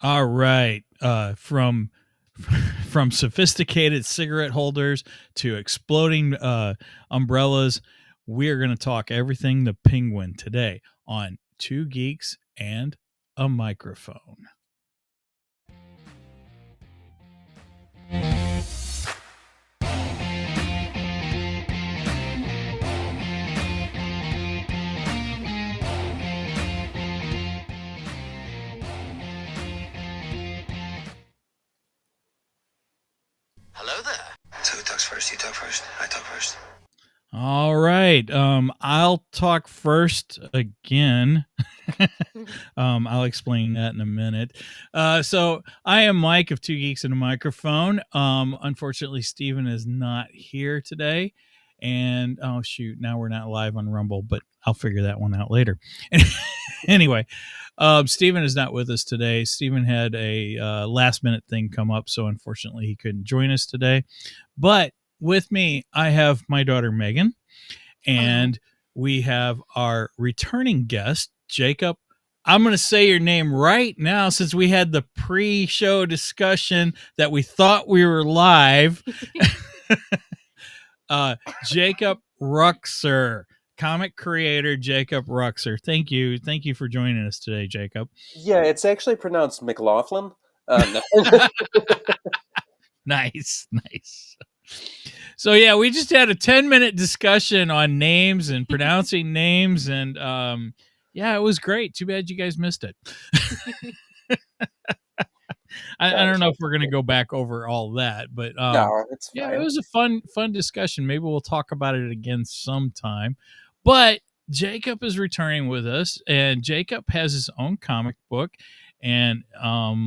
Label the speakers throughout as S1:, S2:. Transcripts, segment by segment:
S1: All right. From sophisticated cigarette holders to exploding umbrellas, we are going to talk everything the Penguin today on Two Geeks and a Microphone.
S2: Hello there. So who talks first? You talk first? I talk first.
S1: All right. I'll talk first again. I'll explain that in a minute. So I am Mike of Two Geeks and a Microphone. Unfortunately, Steven is not here today. And oh, shoot, now we're not live on Rumble, but I'll figure that one out later. Anyway, Steven is not with us today. Steven had a last minute thing come up, so unfortunately he couldn't join us today. But with me, I have my daughter, Megan, and we have our returning guest, Jacob. I'm going to say your name right now since we had the pre-show discussion that we thought we were live. Jacob Ruxer, comic creator Jacob Ruxer. Thank you. Thank you for joining us today, Jacob.
S3: Yeah, it's actually pronounced McLaughlin. No.
S1: Nice. So yeah, we just had a 10-minute discussion on names and pronouncing names, and yeah, it was great. Too bad you guys missed it. I don't know if we're going to go back over all that, but
S3: No, it's fine.
S1: yeah, it was a fun discussion. Maybe we'll talk about it again sometime. But Jacob is returning with us, and Jacob has his own comic book. And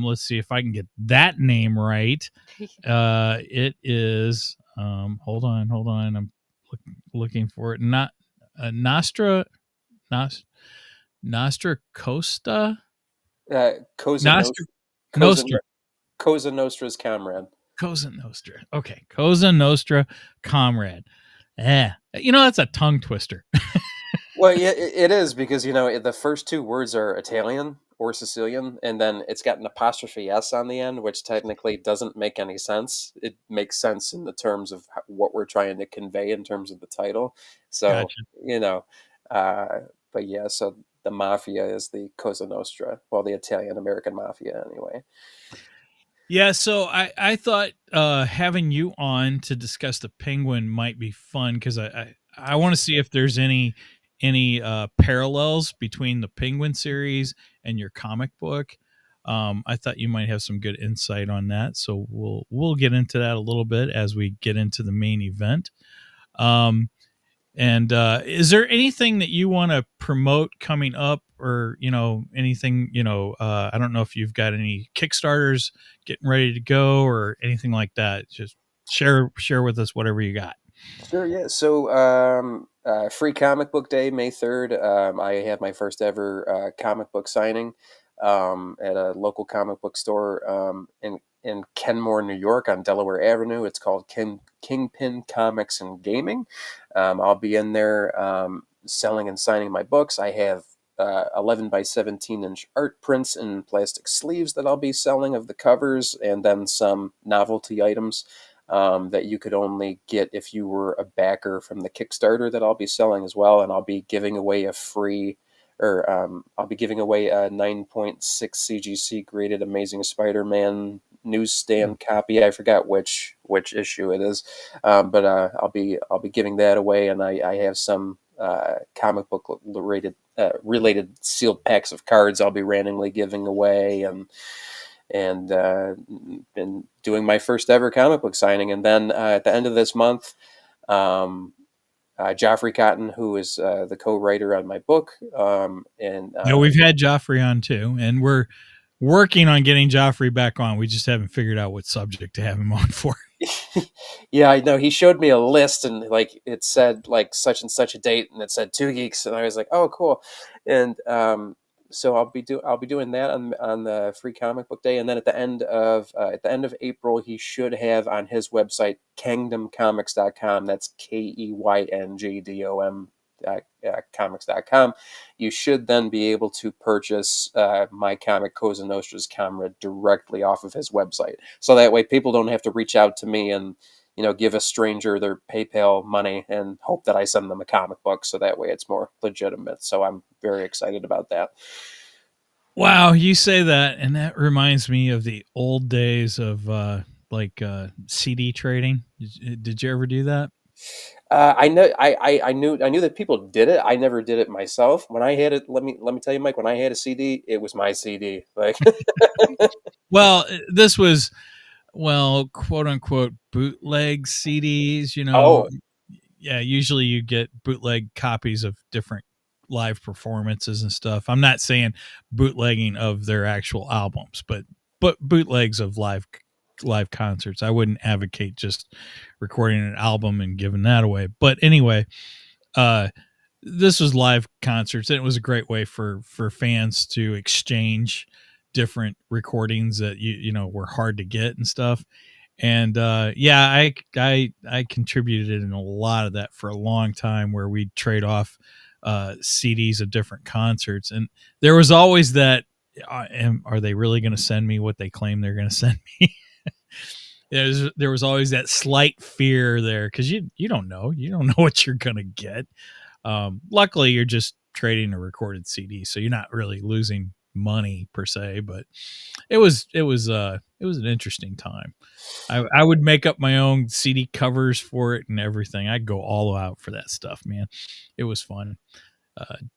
S1: let's see if I can get that name right. It is hold on. I'm looking for it. Not Nostra Costa.
S3: Cosa
S1: Nostra.
S3: Cosa Nostra's Comrade.
S1: Cosa Nostra. Okay, Cosa Nostra Comrade. Yeah, that's a tongue twister.
S3: Well, yeah, it is because the first two words are Italian or Sicilian, and then it's got an apostrophe S on the end, which technically doesn't make any sense. It makes sense in the terms of what we're trying to convey in terms of the title. So
S1: Gotcha.
S3: But yeah, so the mafia is the Cosa Nostra, well, the Italian American mafia, anyway.
S1: Yeah, so I thought having you on to discuss the Penguin might be fun because I want to see if there's any parallels between the Penguin series and your comic book. I thought you might have some good insight on that, so we'll get into that a little bit as we get into the main event. And is there anything that you want to promote coming up, or anything? I don't know if you've got any Kickstarters getting ready to go or anything like that. Just share with us whatever you got.
S3: Sure, yeah. So, Free Comic Book Day, May 3rd. I have my first ever comic book signing at a local comic book store in Kenmore, New York, on Delaware Avenue. It's called Kingpin Comics and Gaming. I'll be in there selling and signing my books. I have 11 by 17 inch art prints in plastic sleeves that I'll be selling of the covers, and then some novelty items that you could only get if you were a backer from the Kickstarter that I'll be selling as well. And I'll be giving away a 9.6 CGC graded Amazing Spider-Man newsstand copy. I forgot which issue it is, but I'll be giving that away, and I have some comic book related sealed packs of cards I'll be randomly giving away, and been doing my first ever comic book signing. And then at the end of this month, Joffrey Cotton, who is the co-writer on my book,
S1: We've had Joffrey on too, and we're working on getting Joffrey back on. We just haven't figured out what subject to have him on for.
S3: Yeah, I know. He showed me a list, and it said such and such a date, and it said Two Geeks, and I was like, oh, cool. And so I'll be doing that on the Free Comic Book Day, and then at the end of April, he should have on his website kingdomcomics.com. That's KEYNGDOM comics.com, you should then be able to purchase my comic Cosa Nostra's Comrade directly off of his website. So that way people don't have to reach out to me and give a stranger their PayPal money and hope that I send them a comic book. So that way it's more legitimate. So I'm very excited about that.
S1: Wow, you say that, and that reminds me of the old days of CD trading. Did you ever do that?
S3: I know I knew that people did it. I never did it myself. When I had it, let me tell you, Mike. When I had a CD, it was my CD. Like,
S1: Well, this was quote unquote bootleg CDs.
S3: oh,
S1: Yeah, usually you get bootleg copies of different live performances and stuff. I'm not saying bootlegging of their actual albums, but bootlegs of live concerts. I wouldn't advocate just recording an album and giving that away. But anyway, this was live concerts, and it was a great way for fans to exchange different recordings that were hard to get and stuff. And yeah, I contributed in a lot of that for a long time, where we'd trade off CDs of different concerts, and there was always that. Are they really going to send me what they claim they're going to send me? There was always that slight fear there, because you don't know what you're going to get. Luckily, you're just trading a recorded CD, so you're not really losing money per se. But it was an interesting time. I would make up my own CD covers for it and everything. I'd go all out for that stuff, man. It was fun.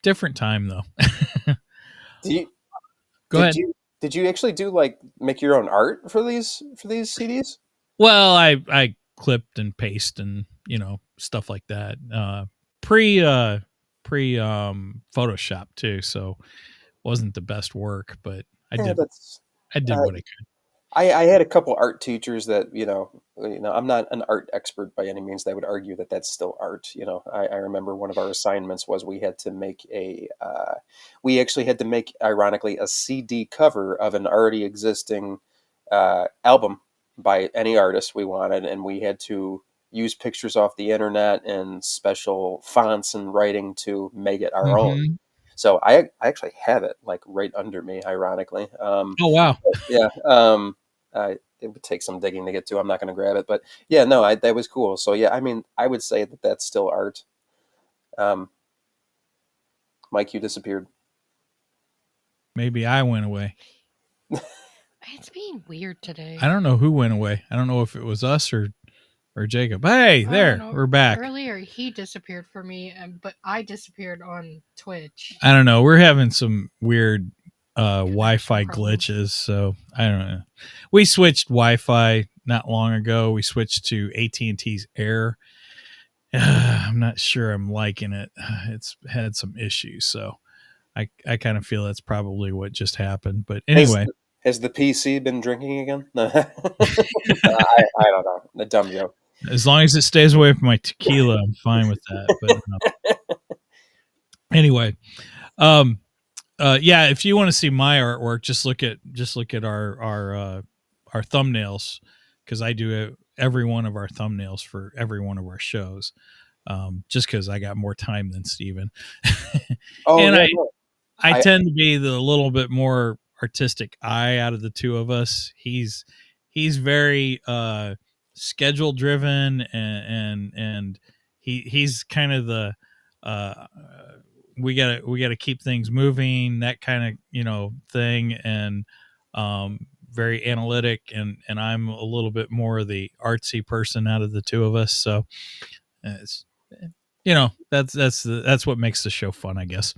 S1: Different time though.
S3: do you,
S1: Go
S3: did
S1: ahead.
S3: you actually do like make your own art for these CDs?
S1: Well, I clipped and paste and stuff like that. Pre Photoshop too, so wasn't the best work, but I
S3: Yeah,
S1: did what I could.
S3: I had a couple art teachers that I'm not an art expert by any means. They would argue that that's still art. I remember one of our assignments was we had to make we actually had to make, ironically, a CD cover of an already existing album by any artist we wanted, and we had to use pictures off the internet and special fonts and writing to make it our own.
S1: Mm-hmm.
S3: So I actually have it like right under me, ironically.
S1: Oh wow.
S3: Yeah. It would take some digging to get to. I'm not going to grab it, but yeah, no, that was cool. So yeah, I mean, I would say that that's still art. Mike, you disappeared.
S1: Maybe I went away.
S4: It's being weird today.
S1: I don't know who went away. I don't know if it was us or Jacob. Hey, there, we're back.
S4: Earlier, he disappeared for me, but I disappeared on Twitch.
S1: I don't know. We're having some weird Wi-Fi glitches, so I don't know. We switched Wi-Fi not long ago. We switched to AT&T's Air. I'm not sure I'm liking it. It's had some issues, so I kind of feel that's probably what just happened. But anyway,
S3: has the PC been drinking again? I don't know. The dumb joke.
S1: As long as it stays away from my tequila, I'm fine with that. But anyway, yeah, if you want to see my artwork, just look at our thumbnails, because I do every one of our thumbnails for every one of our shows, just because I got more time than Steven. And yeah, I tend to be the little bit more artistic eye out of the two of us. He's very schedule driven, and he's kind of the we gotta keep things moving, that kind of thing, and very analytic, and I'm a little bit more the artsy person out of the two of us. So it's that's what makes the show fun, I guess.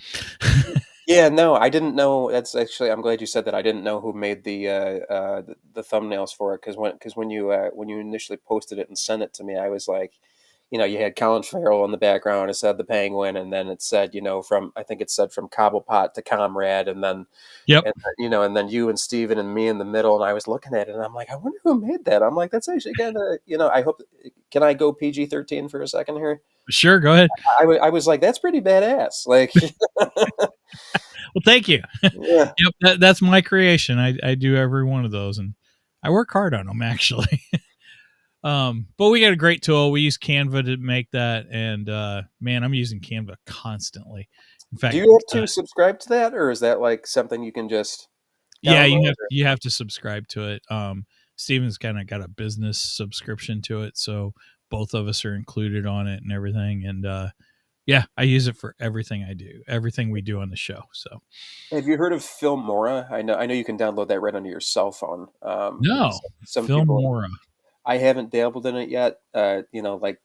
S3: Yeah, no, I didn't know. That's actually, I'm glad you said that. I didn't know who made the thumbnails for it, because when you initially posted it and sent it to me, I was like, you had Colin Farrell in the background. It said the Penguin, and then it said, I think it said from Cobblepot to Comrade, and then
S1: Yep.
S3: And then you and Steven and me in the middle, and I was looking at it, and I'm like, I wonder who made that. I'm like, that's actually kind of, I hope. Can I go PG-13 for a second here?
S1: Sure, go ahead.
S3: I was like, that's pretty badass. Like,
S1: well, thank you.
S3: Yeah.
S1: Yep, that's my creation. I do every one of those, and I work hard on them, actually. But we got a great tool. We use Canva to make that, and man, I'm using Canva constantly. In fact,
S3: Do you have to subscribe to that, or is that like something you can just
S1: yeah,
S3: download?
S1: you have to subscribe to it. Steven's kind of got a business subscription to it, so both of us are included on it and everything. And yeah, I use it for everything I do, everything we do on the show. So,
S3: Have you heard of Filmora? I know you can download that right onto your cell phone.
S1: no,
S3: Some people,
S1: Filmora.
S3: I haven't dabbled in it yet. Like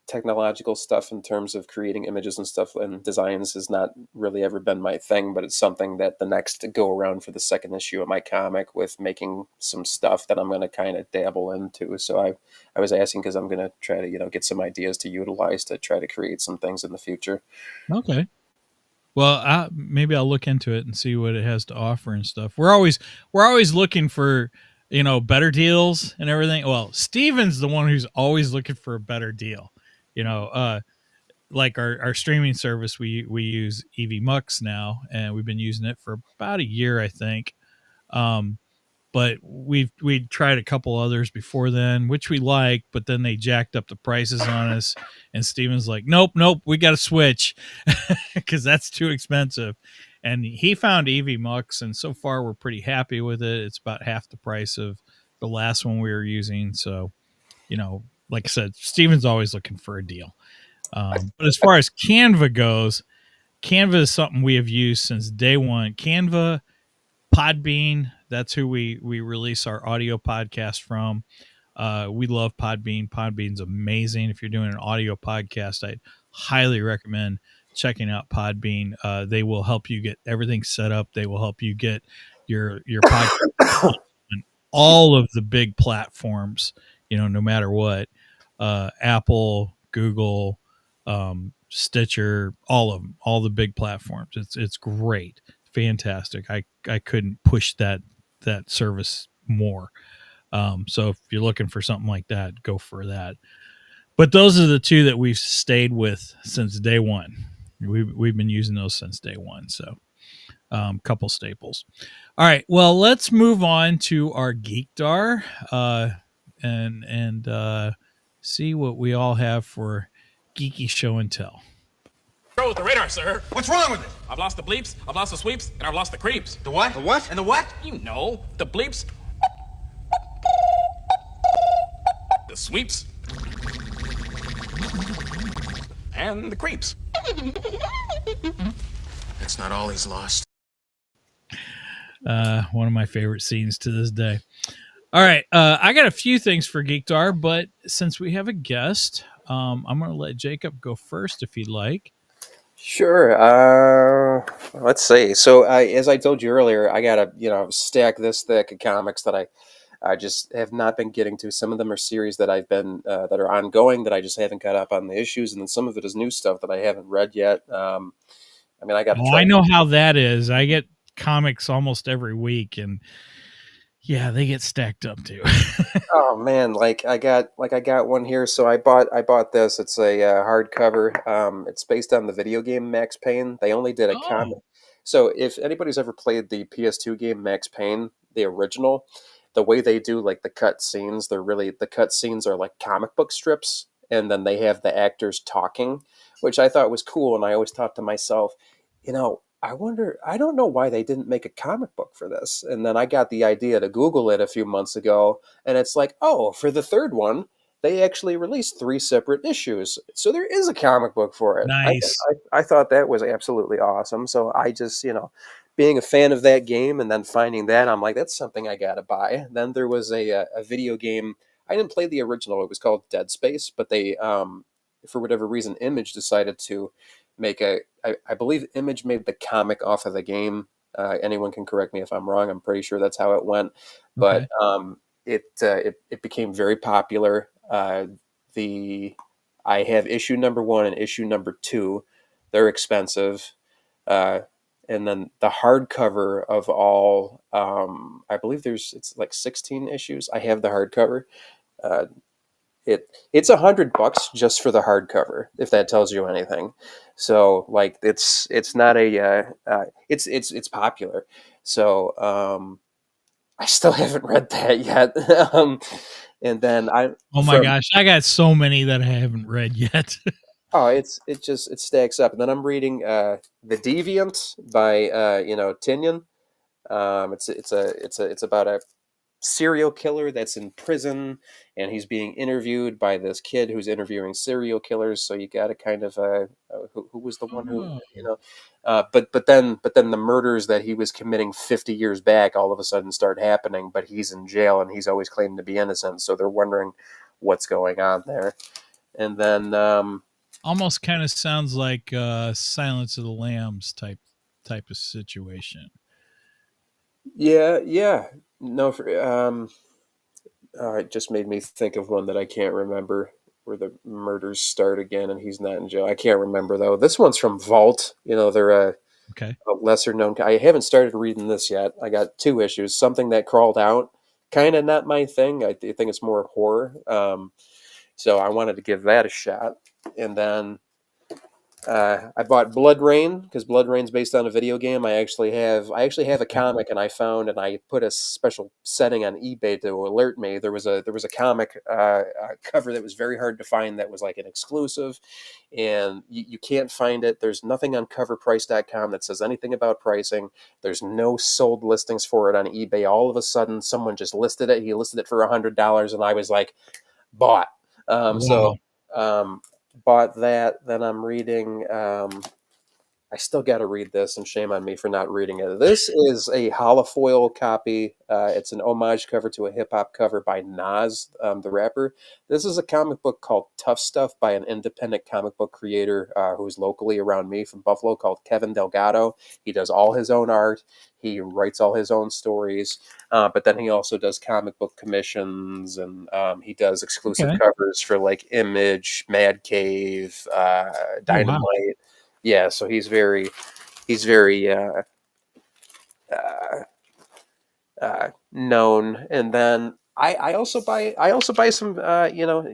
S3: technological stuff in terms of creating images and stuff and designs has not really ever been my thing, but it's something that the next go around for the second issue of my comic with making some stuff that I'm going to kind of dabble into. So I was asking because I'm going to try to, get some ideas to utilize to try to create some things in the future.
S1: Okay. Well, maybe I'll look into it and see what it has to offer and stuff. We're always looking for better deals and everything. Well, Steven's the one who's always looking for a better deal. Like our streaming service, we use EV Mux now, and we've been using it for about a year, I think. But we tried a couple others before then, which we liked, but then they jacked up the prices on us. And Steven's like, nope, we got to switch because that's too expensive. And he found EV Mux, and so far we're pretty happy with it. It's about half the price of the last one we were using. So, like I said, Steven's always looking for a deal. But as far as Canva goes, Canva is something we have used since day one. Canva, Podbean, that's who we release our audio podcast from. We love Podbean. Podbean's amazing. If you're doing an audio podcast, I highly recommend checking out Podbean. They will help you get everything set up. They will help you get your podcast on all of the big platforms, no matter what. Apple, Google, Stitcher, all of them, all the big platforms. It's great. Fantastic. I couldn't push that service more. So if you're looking for something like that, go for that. But those are the two that we've stayed with since day one. We've been using those since day one. So couple staples. All right. Well, let's move on to our Geekdar and see what we all have for geeky show and tell.
S5: Go with the radar, sir.
S2: What's wrong with it?
S5: I've lost the bleeps, I've lost the sweeps, and I've lost the creeps.
S2: The what? The what? And the what?
S5: You know, the bleeps, the sweeps, and the creeps.
S2: That's not all he's lost.
S1: One of my favorite scenes to this day. All right. I got a few things for Geekdar, but since we have a guest, I'm going to let Jacob go first if he'd like.
S3: Sure. Let's see. So, as I told you earlier, I got a stack this thick of comics that I just have not been getting to. Some of them are series that I've been that are ongoing that I just haven't got up on the issues, and then some of it is new stuff that I haven't read yet. I got.
S1: Oh, I know how that is. I get comics almost every week, and yeah, they get stacked up too.
S3: Oh man, I got one here. So I bought this. It's a hardcover. It's based on the video game Max Payne. They only did a comic. So if anybody's ever played the PS2 game Max Payne, the original, the way they do like the cut scenes, the cut scenes are like comic book strips, and then they have the actors talking, which I thought was cool. And I always thought to myself, I don't know why they didn't make a comic book for this. And then I got the idea to Google it a few months ago, and it's like, oh, for the third one, they actually released 3 separate issues. So there is a comic book for it.
S1: Nice.
S3: I thought that was absolutely awesome. So I just, being a fan of that game and then finding that, I'm like, that's something I got to buy. Then there was a video game. I didn't play the original. It was called Dead Space, but they, for whatever reason, Image decided to make I believe Image made the comic off of the game. Anyone can correct me if I'm wrong. I'm pretty sure that's how it went. But it became very popular. I have issue number 1 and issue number 2. They're expensive. And then the hardcover of all, I believe it's like 16 issues. I have the hardcover. It's $100 just for the hardcover, if that tells you anything. So like it's not it's popular. So I still haven't read that yet. And then
S1: Oh my gosh, I got so many that I haven't read yet.
S3: it stacks up. And then I'm reading The Deviant by Tinian. It's about a serial killer that's in prison, and he's being interviewed by this kid who's interviewing serial killers. So you got to kind of who was the one who but then the murders that he was committing 50 years back all of a sudden start happening, but he's in jail and he's always claiming to be innocent. So they're wondering what's going on there. And then
S1: Almost kind of sounds like Silence of the Lambs type of situation.
S3: yeah. No, it just made me think of one that I can't remember where the murders start again and he's not in jail. I can't remember though. This one's from Vault. They're a lesser known. I haven't started reading this yet. I got 2 issues. Something That Crawled Out. Kind of not my thing. I think it's more horror. So I wanted to give that a shot. And then I bought Blood Rain because Blood Rain's based on a video game. I actually have a comic, and I put a special setting on eBay to alert me. There was a comic cover that was very hard to find that was like an exclusive, and you can't find it. There's nothing on coverprice.com that says anything about pricing. There's no sold listings for it on eBay. All of a sudden, someone just listed it. He listed it for $100, and I was like, bought.
S1: Wow.
S3: Bought that. Then I'm reading. I still got to read this, and shame on me for not reading it. This is a holofoil copy. It's an homage cover to a hip hop cover by Nas, the rapper. This is a comic book called Tough Stuff by an independent comic book creator who's locally around me from Buffalo called Kevin Delgado. He does all his own art. He writes all his own stories, but then he also does comic book commissions, and he does exclusive covers for like Image, Mad Cave, Dynamite.
S1: Oh, wow.
S3: Yeah, so he's very known. And then I also buy some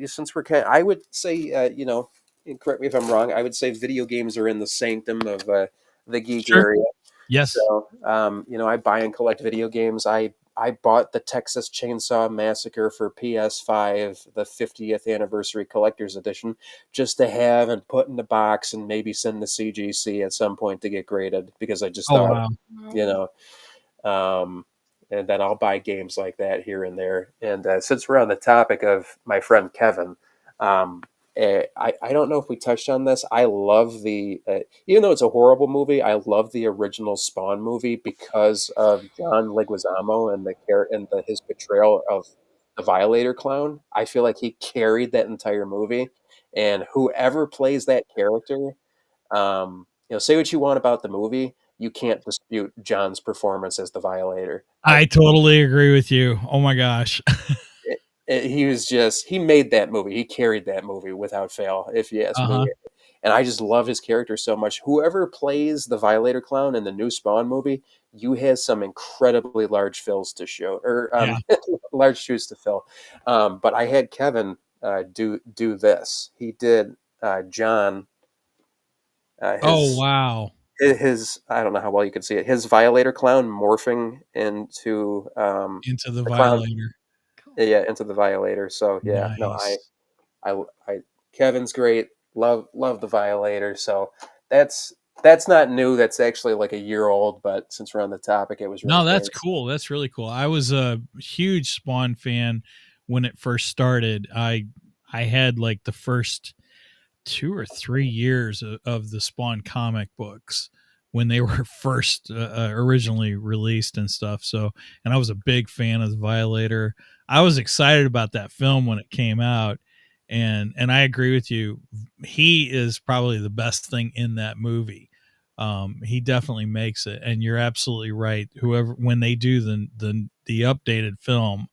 S3: since we're I would say and correct me if I'm wrong, I would say video games are in the sanctum of the geek
S1: Sure.
S3: area.
S1: Yes.
S3: So I buy and collect video games. I bought the Texas Chainsaw Massacre for PS5, the 50th anniversary collector's edition, just to have and put in the box and maybe send the CGC at some point to get graded, because I just thought, and then I'll buy games like that here and there. And since we're on the topic of my friend Kevin, I don't know if we touched on this. I love the even though it's a horrible movie, I love the original Spawn movie because of John Leguizamo and his portrayal of the Violator clown. I feel like he carried that entire movie, and whoever plays that character, say what you want about the movie, you can't dispute John's performance as the Violator.
S1: I totally agree with you. Oh my gosh.
S3: He made that movie. He carried that movie without fail, if you ask me. And I just love his character so much. Whoever plays the Violator clown in the new Spawn movie, you have some incredibly large fills to show, or large shoes to fill. But I had Kevin do this. He did John.
S1: Wow.
S3: His I don't know how well you can see it. His Violator clown morphing into
S1: the Violator.
S3: Yeah, into the Violator. So yeah,
S1: nice.
S3: No, I Kevin's great. Love the Violator. So that's not new. That's actually like a year old. But since we're on the topic, it was really
S1: that's cool. That's really cool. I was a huge Spawn fan when it first started. I had like the first 2 or 3 years of the Spawn comic books when they were first originally released and stuff. So, and I was a big fan of the Violator. I was excited about that film when it came out, and I agree with you. He is probably the best thing in that movie. He definitely makes it, and you're absolutely right. When they do the updated film,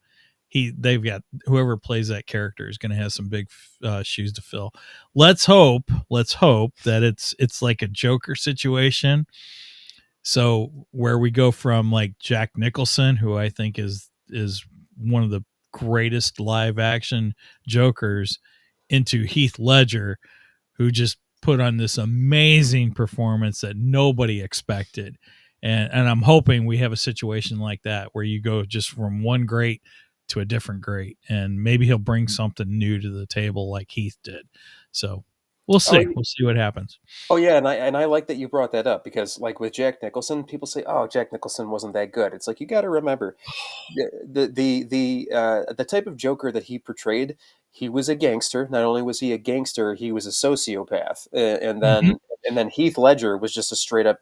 S1: they've got whoever plays that character is going to have some big shoes to fill. Let's hope that it's like a Joker situation. So where we go from like Jack Nicholson, who I think is one of the greatest live action Jokers, into Heath Ledger, who just put on this amazing performance that nobody expected. And I'm hoping we have a situation like that where you go just from one great to a different great, and maybe he'll bring something new to the table like Heath did. So we'll see. We'll see what happens.
S3: Oh yeah, and I like that you brought that up, because like with Jack Nicholson, people say, "Oh, Jack Nicholson wasn't that good." It's like, you got to remember the type of Joker that he portrayed. He was a gangster. Not only was he a gangster, he was a sociopath, and
S1: Mhm.
S3: then Heath Ledger was just a straight up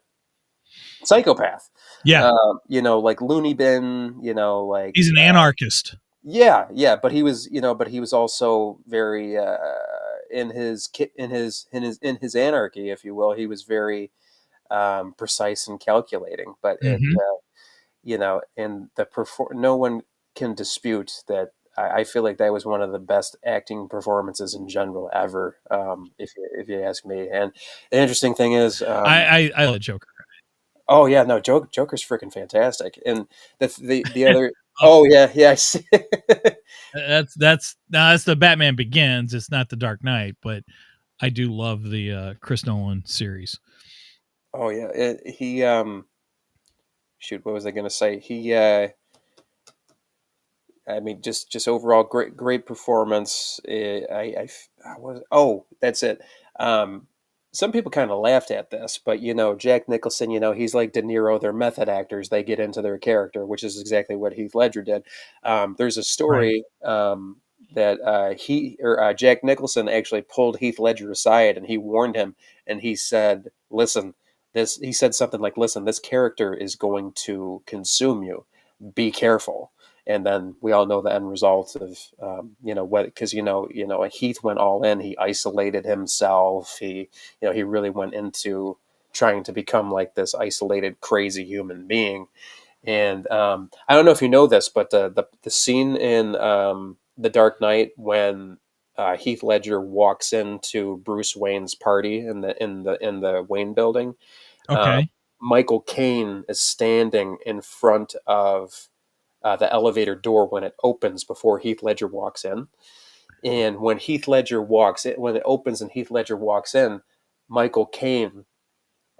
S3: psychopath.
S1: Yeah,
S3: Like Looney Bin. Like
S1: he's an anarchist.
S3: yeah, but he was, also very in his anarchy, if you will. He was very precise and calculating. But
S1: Mhm.
S3: and no one can dispute that. I feel like that was one of the best acting performances in general ever, if you ask me. And the interesting thing is,
S1: I love Joker.
S3: oh yeah, no, Joker's freaking fantastic. And the other,
S1: Oh,
S3: oh yeah, I see.
S1: that's the Batman Begins. It's not the Dark Knight, but I do love the Chris Nolan series.
S3: Oh yeah, he shoot, what was I going to say? I mean, just overall great performance. I was, oh, that's it. Some people kind of laughed at this, but Jack Nicholson, he's like De Niro. They're method actors. They get into their character, which is exactly what Heath Ledger did. There's a
S1: Right.
S3: story that Jack Nicholson actually pulled Heath Ledger aside, and he warned him, and he said, "Listen, this." He said something like, "Listen, this character is going to consume you. Be careful." And then we all know the end result of what, because Heath went all in. He isolated himself. He really went into trying to become like this isolated, crazy human being. And I don't know if you know this, but the scene in The Dark Knight when Heath Ledger walks into Bruce Wayne's party in the Wayne building, uh,
S1: Okay.
S3: Michael Caine is standing in front of the elevator door when it opens before Heath Ledger walks in. And when when it opens and Heath Ledger walks in, Michael Caine,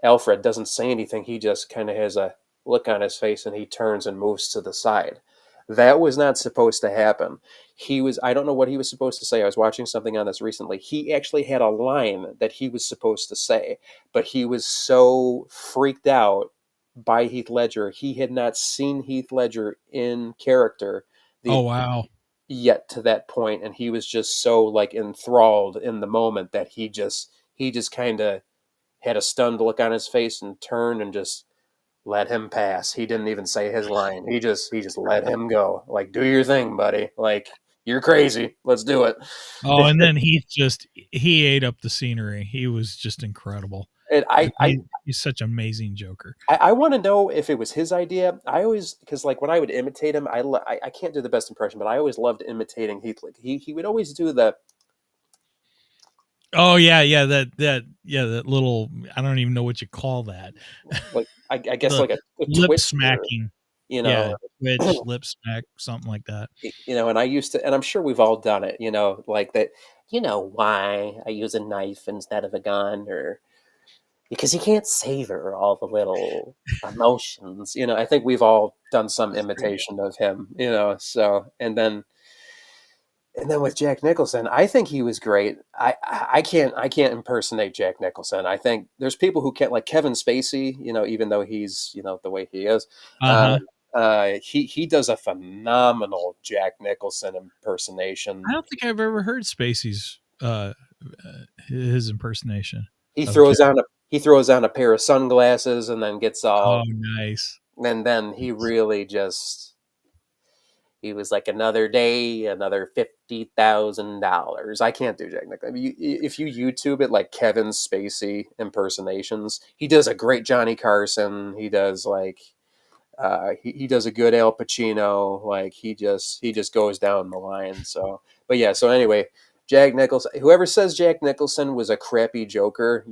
S3: Alfred, doesn't say anything. He just kind of has a look on his face, and he turns and moves to the side. That was not supposed to happen. I don't know what he was supposed to say. I was watching something on this recently. He actually had a line that he was supposed to say, but he was so freaked out by Heath Ledger. He had not seen Heath Ledger in character
S1: Oh
S3: the
S1: wow.
S3: yet to that point, and he was just so like enthralled in the moment that he just kind of had a stunned look on his face and turned and just let him pass. He didn't even say his line. He just let him go. Like, do your thing, buddy. Like, you're crazy. Let's do it.
S1: Oh, and then he ate up the scenery. He was just incredible.
S3: And
S1: I mean, he's such an amazing Joker.
S3: I want to know if it was his idea. I always, because like when I would imitate him, I can't do the best impression, but I always loved imitating Heath. Like he would always do the
S1: Oh yeah, that little, I don't even know what you call that.
S3: like I guess
S1: The
S3: like a
S1: lip
S3: twitch, or
S1: smacking.
S3: you
S1: Yeah,
S3: know,
S1: twitch, lip smack, something like that.
S3: and I used to, and I'm sure we've all done it. Like that. Why I use a knife instead of a gun, or because you can't savor all the little emotions. I think we've all done some imitation of him. So and then with Jack Nicholson, I think he was great. I can't impersonate Jack Nicholson. I think there's people who can't, like Kevin Spacey. Even though he's the way he is,
S1: Uh-huh.
S3: he does a phenomenal Jack Nicholson impersonation.
S1: I don't think I've ever heard Spacey's his impersonation
S3: He
S1: of
S3: throws
S1: Kevin.
S3: on a he throws on a pair of sunglasses and then gets
S1: Oh,
S3: all,
S1: nice.
S3: and then he really just. He was like, another day, another $50,000. I can't do Jack Nicholson. I mean, if you YouTube it, like Kevin Spacey impersonations, he does a great Johnny Carson. He does like he does a good Al Pacino. Like he just goes down the line. So, but yeah. So anyway, Jack Nicholson. Whoever says Jack Nicholson was a crappy Joker,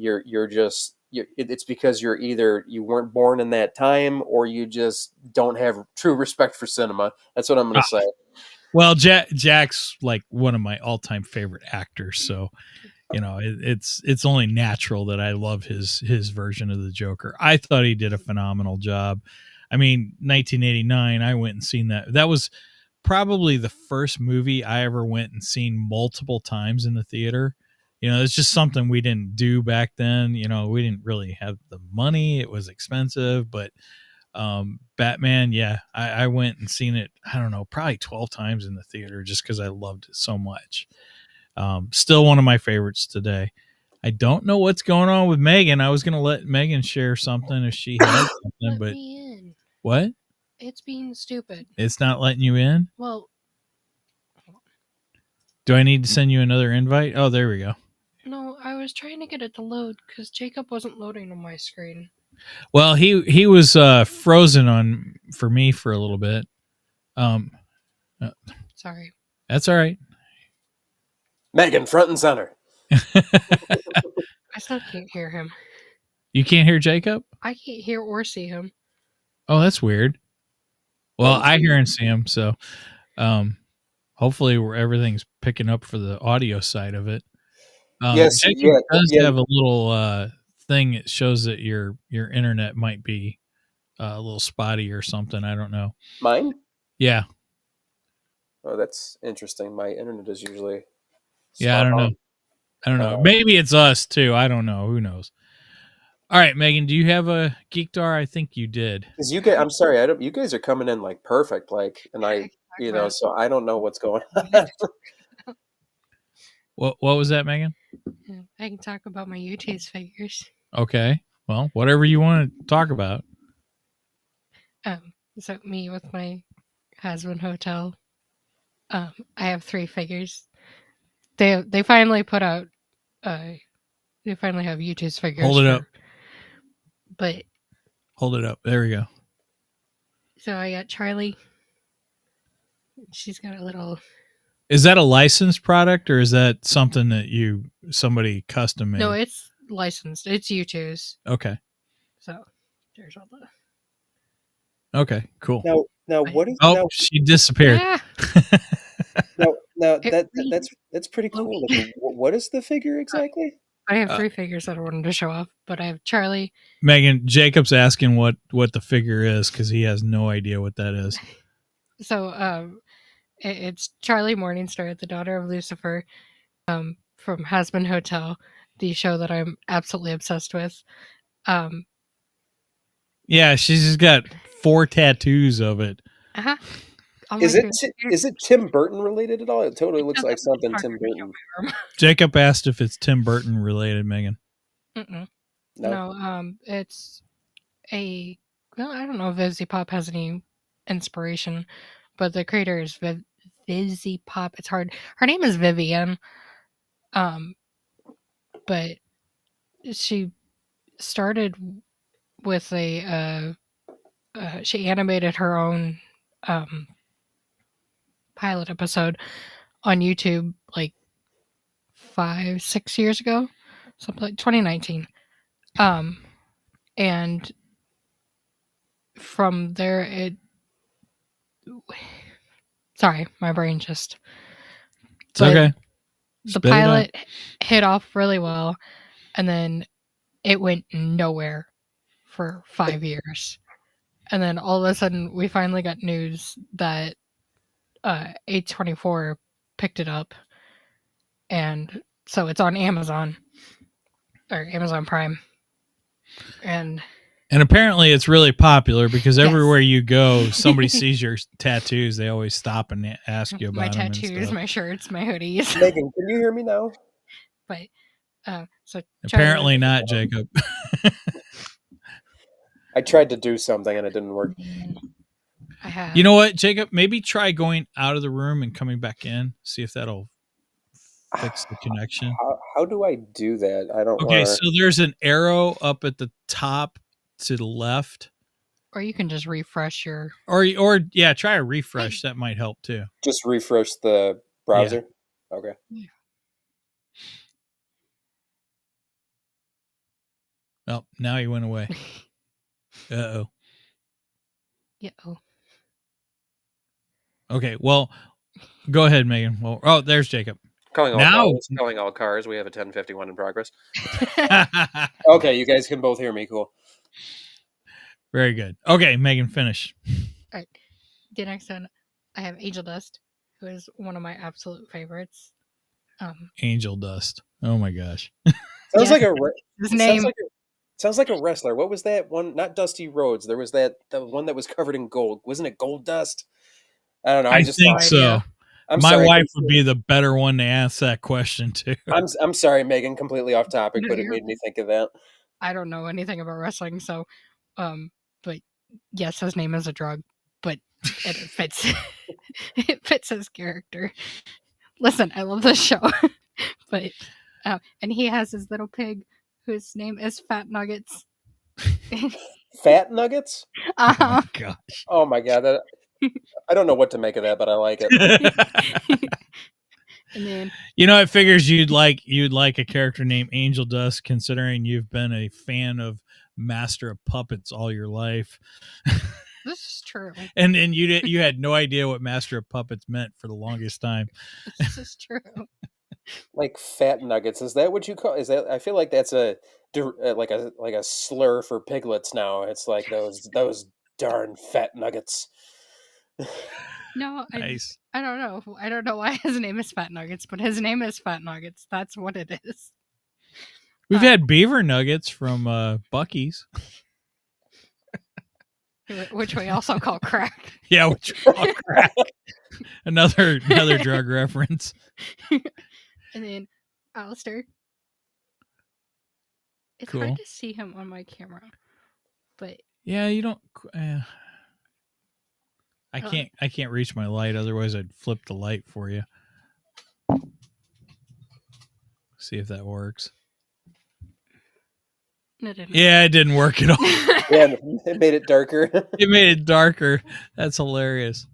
S3: it's because you weren't born in that time, or you just don't have true respect for cinema. That's what I'm going
S1: Ah,
S3: to say.
S1: well, Jack's like one of my all-time favorite actors, so it's only natural that I love his version of the Joker. I thought he did a phenomenal job. I mean, 1989, I went and seen that. That was probably the first movie I ever went and seen multiple times in the theater. You know, it's just something we didn't do back then. You know, we didn't really have the money. It was expensive, but Batman, yeah, I went and seen it, I don't know, probably 12 times in the theater just because I loved it so much. Still one of my favorites today. I don't know what's going on with Megan. I was going to let Megan share something if she had something,
S4: Let
S1: but
S4: me in.
S1: what?
S4: It's being stupid.
S1: It's not letting you in?
S4: Well,
S1: Do I need to send you another invite? Oh, there we go.
S4: no, I was trying to get it to load because Jacob wasn't loading on my screen.
S1: Well, he was frozen on for me for a little bit.
S4: Sorry.
S1: That's all right.
S3: Megan, front and center.
S4: I still can't hear him.
S1: You can't hear Jacob?
S4: I can't hear or see him.
S1: Oh, that's weird. Well, I hear and see him, so hopefully everything's picking up for the audio side of it.
S3: Yes,
S1: Jacob does have a little thing that shows that your internet might be a little spotty or something. I don't know.
S3: Mine?
S1: Yeah.
S3: Oh, that's interesting. My internet is usually.
S1: Yeah, I don't know. I don't know. Maybe it's us too. I don't know. Who knows? All right, Megan, do you have a Geekdar? I think you did.
S3: Because you guys, I'm sorry, I don't. You guys are coming in like perfect, like, and I, so I don't know what's going on.
S1: What was that, Megan?
S4: I can talk about my UT's figures.
S1: Okay. Well, whatever you want to talk about.
S4: So me with my husband hotel. I have 3 figures. They finally put out. They finally have UT's figures.
S1: Hold it up.
S4: But
S1: hold it up. There we go.
S4: So I got Charlie. She's got a little.
S1: Is that a licensed product or is that something that somebody custom made?
S4: No, it's licensed. It's U2's.
S1: Okay.
S4: So there's all the.
S1: Okay, cool.
S3: Now what is?
S1: Oh,
S3: now,
S1: she disappeared.
S4: Ah!
S3: now that's pretty cool. Like, what is the figure exactly?
S4: I have 3 figures that I wanted to show off, but I have Charlie.
S1: Megan, Jacob's asking what the figure is because he has no idea what that is.
S4: So it's Charlie Morningstar, the daughter of Lucifer, from Hasbin Hotel, the show that I'm absolutely obsessed with.
S1: Yeah, she's just got 4 tattoos of it.
S4: Uh-huh.
S3: Is it Tim Burton related at all? It totally looks like something Tim Burton.
S1: Jacob asked if it's Tim Burton related, Megan.
S4: No, it's I don't know if Vizzy Pop has any inspiration, but the creator is Vizzy Pop. It's hard. Her name is Vivian. But she started with she animated her own pilot episode on YouTube like 5-6 years ago, something like 2019. And from there sorry, my brain just.
S1: It's okay.
S4: The pilot hit off really well, and then it went nowhere for 5 years. And then all of a sudden, we finally got news that A24 picked it up. And so it's on Amazon, or Amazon Prime. And
S1: apparently it's really popular because everywhere you go, somebody sees your tattoos. They always stop and ask you about
S4: my
S1: them.
S4: tattoos, my shirts, my hoodies.
S3: Megan, can you hear me now?
S4: But so
S1: apparently not, Jacob.
S3: I tried to do something and it didn't work.
S4: I have.
S1: You know what, Jacob? Maybe try going out of the room and coming back in. See if that'll fix the connection.
S3: How do I do that? I don't.
S1: Okay, so there's an arrow up at the top to the left,
S4: or you can just refresh your.
S1: Or yeah, try a refresh. That might help too.
S3: Just refresh the browser. Yeah. Okay.
S4: Yeah.
S1: Oh, now he went away. Uh-oh.
S4: Yeah.
S3: Okay,
S1: well, go ahead, Megan. Well, there's Jacob.
S3: Calling all cars. We have a 1051 in progress. Okay, you guys can both hear me. Cool.
S1: Very good. Okay, Megan, finish.
S4: All right. The next one. I have Angel Dust, who is one of my absolute favorites.
S1: Angel Dust. Oh my gosh.
S3: Sounds
S4: Yeah.
S3: like
S4: His name.
S3: Sounds like a wrestler. What was that one? Not Dusty Rhodes. There was the one that was covered in gold. Wasn't it Gold Dust? I don't know.
S1: I think
S3: thought,
S1: so.
S3: I'm
S1: My
S3: sorry.
S1: wife would be the better one to ask that question to.
S3: I'm sorry, Megan. Completely off topic,
S4: No,
S3: but it
S4: you're-
S3: made me think of that.
S4: I don't know anything about wrestling, so, but yes, his name is a drug, but it fits. It fits his character. Listen, I love this show, but and he has his little pig whose name is Fat Nuggets.
S3: Fat Nuggets?
S1: Oh my gosh.
S3: Oh my god! I don't know what to make of that, but I like it.
S4: And then
S1: I figures you'd like a character named Angel Dust, considering you've been a fan of Master of Puppets all your life.
S4: this is true.
S1: And you had no idea what Master of Puppets meant for the longest time.
S4: This is true.
S3: Like Fat Nuggets, is that what you call? Is that? I feel like that's like a slur for piglets now. It's like those darn fat nuggets.
S4: No,
S1: Nice.
S4: I don't know. I don't know why his name is Fat Nuggets, but his name is Fat Nuggets. That's what it is.
S1: We've had beaver nuggets from Bucky's.
S4: Which we also call crack.
S1: Yeah, which we call crack. Another drug reference.
S4: And then Alistair. It's
S1: Cool.
S4: hard to see him on my camera, but
S1: Yeah, you don't. I can't reach my light. Otherwise, I'd flip the light for you. See if that works.
S4: it didn't.
S1: Yeah, it didn't work at all.
S3: Yeah, it made it darker.
S1: It made it darker. That's hilarious.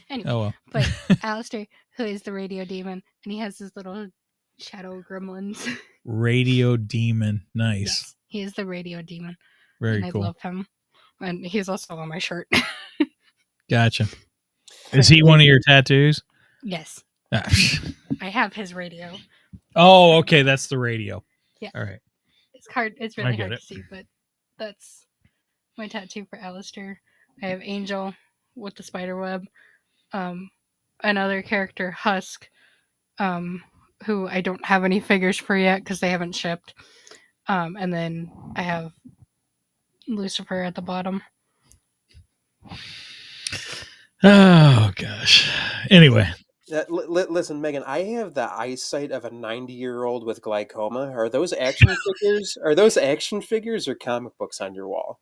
S4: Anyway,
S1: Oh well.
S4: but Alistair, who is the radio demon, and he has his little shadow gremlins.
S1: Radio demon. Nice.
S4: Yes, he is the radio demon.
S1: Very
S4: and
S1: cool.
S4: I love him. And he's also on my shirt.
S1: Gotcha. Is he one of your tattoos?
S4: Yes.
S1: Ah.
S4: I have his radio.
S1: Oh, okay. That's the radio.
S4: Yeah.
S1: All right.
S4: It's hard. It's really
S1: I get
S4: hard
S1: it.
S4: to see, but that's my tattoo for Alistair. I have Angel with the spider web. Another character, Husk, who I don't have any figures for yet because they haven't shipped. And then I have Lucifer at the bottom.
S1: Oh gosh. Anyway.
S3: Listen, Megan, I have the eyesight of a 90-year-old with glaucoma. Are those action figures? Are those action figures or comic books on your wall?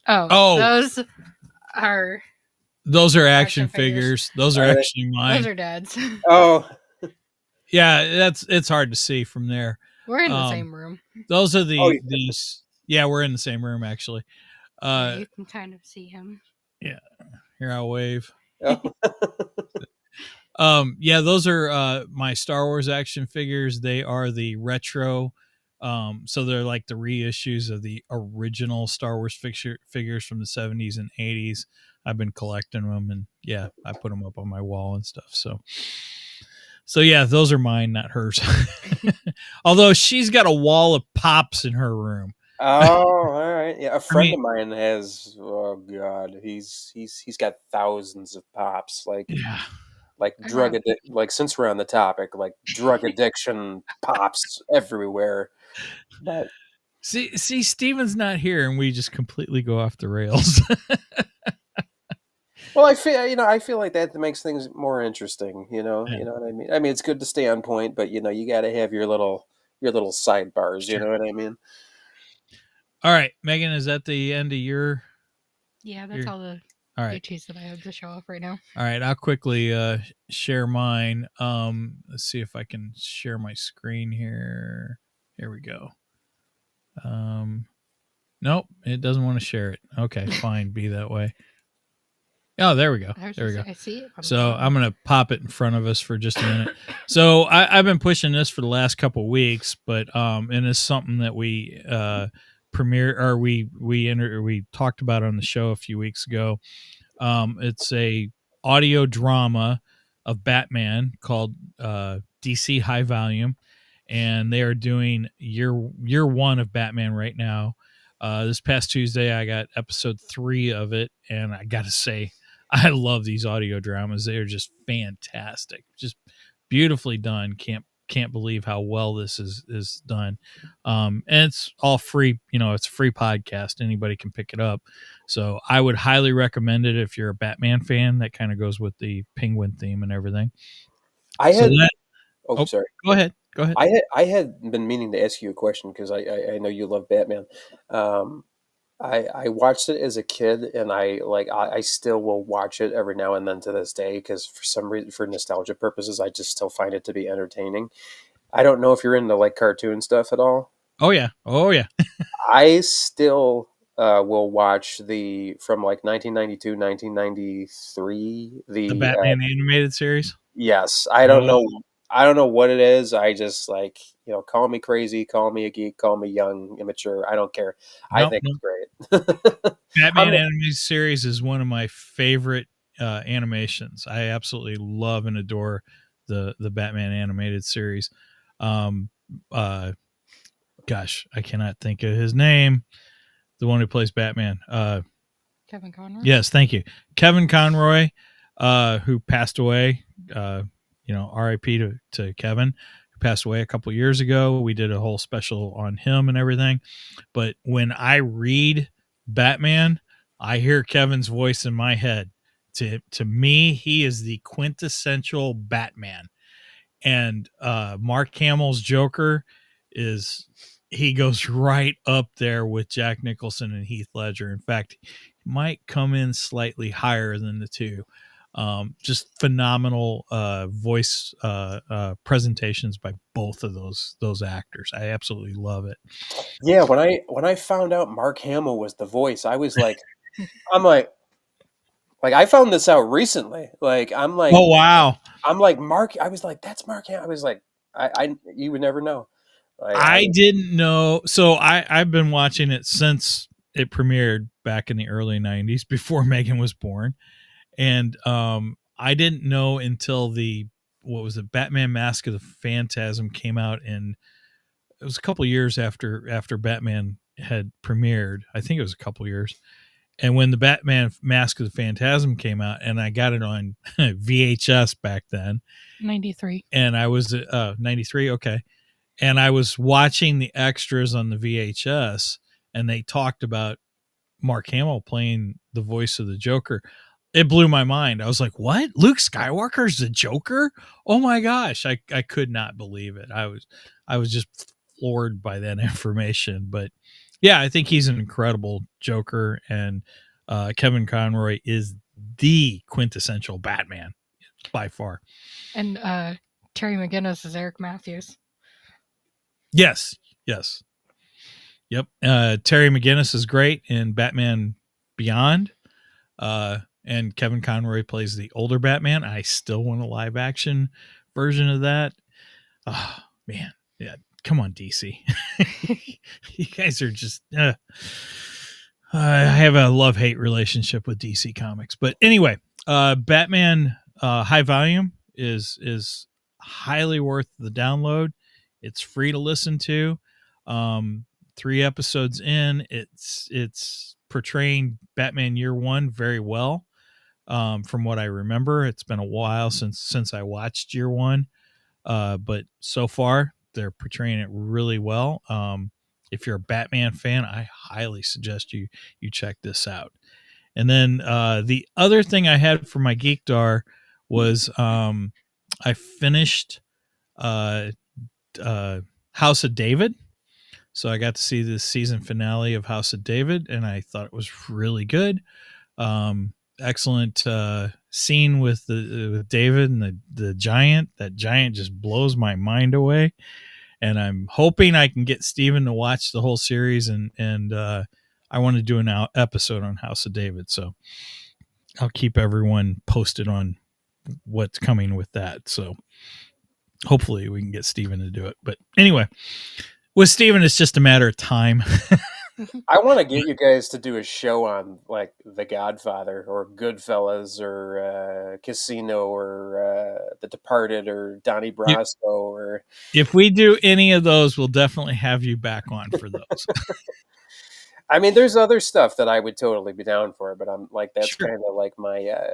S1: Oh.
S4: Those are
S1: action figures. Those are actually mine.
S4: Those are Dad's.
S3: Oh,
S1: Yeah, it's hard to see from there.
S4: We're in the same room.
S1: Those are
S3: yeah.
S1: these. Yeah, we're in the same room actually.
S4: You can kind of see him.
S1: Yeah. Here, I'll wave.
S3: oh.
S1: Yeah, those are my Star Wars action figures. They are the retro. So they're like the reissues of the original Star Wars figures from the 70s and 80s. I've been collecting them, and yeah, I put them up on my wall and stuff. So yeah, those are mine, not hers. Although she's got a wall of pops in her room.
S3: Oh, all right. Yeah, a friend of mine has. Oh God, he's got thousands of pops. Like,
S1: Yeah.
S3: like drug addict. Like, since we're on the topic, like drug addiction pops everywhere. But
S1: See, Steven's not here, and we just completely go off the rails.
S3: well, I feel like that makes things more interesting. You know what I mean. I mean, it's good to stay on point, but you got to have your little sidebars.
S1: Sure.
S3: You know what I mean.
S1: All right, Megan, is that the end of your?
S4: Yeah, that's all the
S1: All right.
S4: UTs that I have to show off right now.
S1: All right, I'll quickly share mine. Let's see if I can share my screen here. Here we go. Nope, it doesn't want to share it. Okay, fine, be that way. Oh, there we go. There we go.
S4: I see it.
S1: So I'm going to pop it in front of us for just a minute. So I've been pushing this for the last couple of weeks, but and it's something that we we talked about on the show a few weeks ago. It's a audio drama of Batman called DC High Volume, and they are doing year one of Batman right now. This past Tuesday, I got episode 3 of it, and I got to say, I love these audio dramas. They are just fantastic, just beautifully done. Can't believe how well this is done. And it's all free. It's a free podcast. Anybody can pick it up. So I would highly recommend it if you're a Batman fan. That kind of goes with the Penguin theme and everything.
S3: Sorry.
S1: Go ahead.
S3: I had been meaning to ask you a question because I know you love Batman. I watched it as a kid, and I still will watch it every now and then to this day because for some reason, for nostalgia purposes, I just still find it to be entertaining. I don't know if you're into like cartoon stuff at all.
S1: Oh yeah.
S3: I still will watch from like 1992, 1993.
S1: The Batman animated series.
S3: Yes, I don't know what it is. I just call me crazy, call me a geek, call me young, immature. I don't care. I think it's great.
S1: Batman animated series is one of my favorite animations. I absolutely love and adore the Batman animated series. Gosh, I cannot think of his name. The one who plays Batman.
S4: Kevin Conroy.
S1: Yes, thank you, Kevin Conroy, who passed away. R.I.P. to Kevin, who passed away a couple years ago. We did a whole special on him and everything. But when I read Batman, I hear Kevin's voice in my head. To me, he is the quintessential Batman. And Mark Hamill's Joker he goes right up there with Jack Nicholson and Heath Ledger. In fact, he might come in slightly higher than the two. Just phenomenal voice presentations by both of those actors. I absolutely love it.
S3: Yeah, when I found out Mark Hamill was the voice, I was like, I found this out recently.
S1: Oh wow!
S3: I'm like Mark. I was like, that's Mark Hamill. I was like, you would never know.
S1: I didn't know. So I've been watching it since it premiered back in the early 90s, before Megan was born. And I didn't know until Batman Mask of the Phantasm came out, and it was a couple years after Batman had premiered. I think it was a couple years. And when the Batman Mask of the Phantasm came out, and I got it on VHS back then,
S4: 93,
S1: and I was 93, okay, and I was watching the extras on the VHS, and they talked about Mark Hamill playing the voice of the Joker. It blew my mind. I was like, what? Luke Skywalker's the Joker? Oh my gosh. I could not believe it. I was just floored by that information. But yeah, I think he's an incredible Joker, and Kevin Conroy is the quintessential Batman by far.
S4: And Terry McGinnis is Eric Matthews.
S1: Yes. Yep. Terry McGinnis is great in Batman Beyond. And Kevin Conroy plays the older Batman. I still want a live action version of that. Oh man. Yeah. Come on, DC. You guys are just, I have a love-hate relationship with DC Comics, but anyway, Batman, High Volume is highly worth the download. It's free to listen to. 3 episodes in, it's portraying Batman Year One very well. From what I remember, it's been a while since I watched Year One, but so far they're portraying it really well. If you're a Batman fan, I highly suggest you check this out. And then the other thing I had for my Geekdar was I finished House of David. So I got to see the season finale of House of David, and I thought it was really good. Excellent scene with David and the giant. That giant just blows my mind away. And I'm hoping I can get Steven to watch the whole series, and I want to do an episode on House of David. So I'll keep everyone posted on what's coming with that. So hopefully we can get Steven to do it. But anyway, with Steven, it's just a matter of time.
S3: I want to get you guys to do a show on like The Godfather or Goodfellas or Casino or The Departed or Donnie Brasco. Or
S1: if we do any of those, we'll definitely have you back on for those.
S3: I mean, there's other stuff that I would totally be down for, but I'm like, that's
S1: Sure.
S3: kind of like my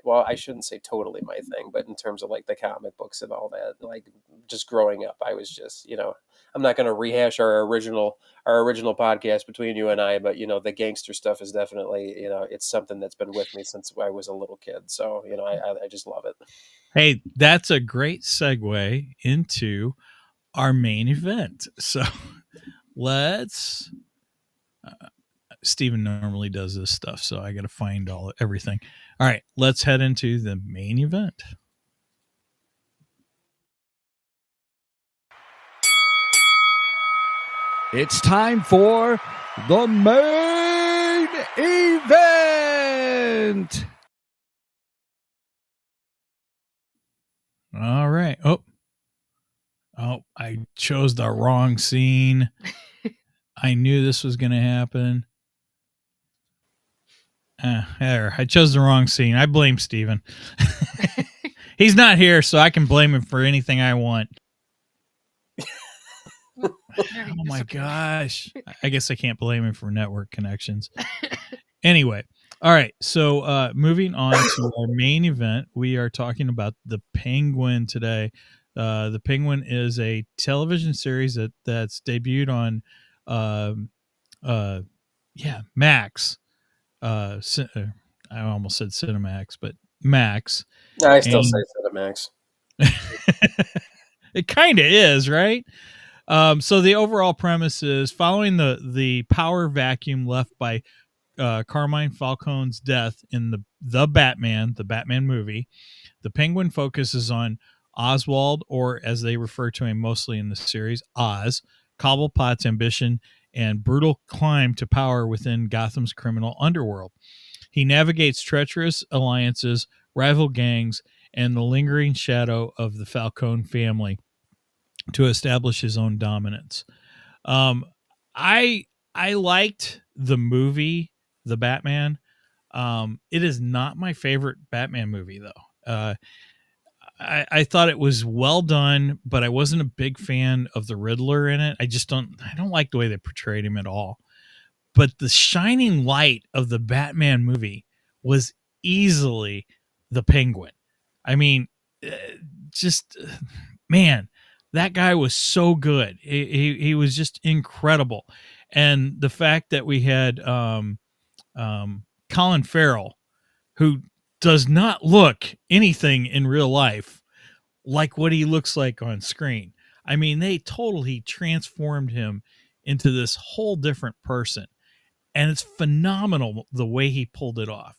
S3: well, I shouldn't say totally my thing, but in terms of like the comic books and all that, like just growing up, I was just, I'm not going to rehash our original podcast between you and I, but the gangster stuff is definitely, it's something that's been with me since I was a little kid. So, I just love it.
S1: Hey, that's a great segue into our main event. So let's. Steven normally does this stuff, so I got to find everything. All right, let's head into the main event.
S6: It's time for the main event.
S1: All right. Oh, I chose the wrong scene. I knew this was going to happen. There, I chose the wrong scene. I blame Steven. He's not here, so I can blame him for anything I want. Oh my gosh. I guess I can't blame him for network connections. Anyway, all right. So moving on to our main event, we are talking about The Penguin today. The Penguin is a television series that's debuted on Max. I almost said Cinemax, but Max.
S3: I still say Cinemax.
S1: It kind of is, right? So the overall premise is following the power vacuum left by Carmine Falcone's death in the Batman movie. The Penguin focuses on Oswald, or as they refer to him mostly in the series, Oz, Cobblepot's ambition and brutal climb to power within Gotham's criminal underworld. He navigates treacherous alliances, rival gangs, and the lingering shadow of the Falcone family to establish his own dominance. I liked the movie, The Batman. It is not my favorite Batman movie, though. I thought it was well done, but I wasn't a big fan of the Riddler in it. I don't like the way they portrayed him at all. But the shining light of the Batman movie was easily the Penguin. I mean, man, that guy was so good. He was just incredible. And the fact that we had Colin Farrell, who does not look anything in real life like what he looks like on screen. I mean, they totally transformed him into this whole different person. And it's phenomenal the way he pulled it off.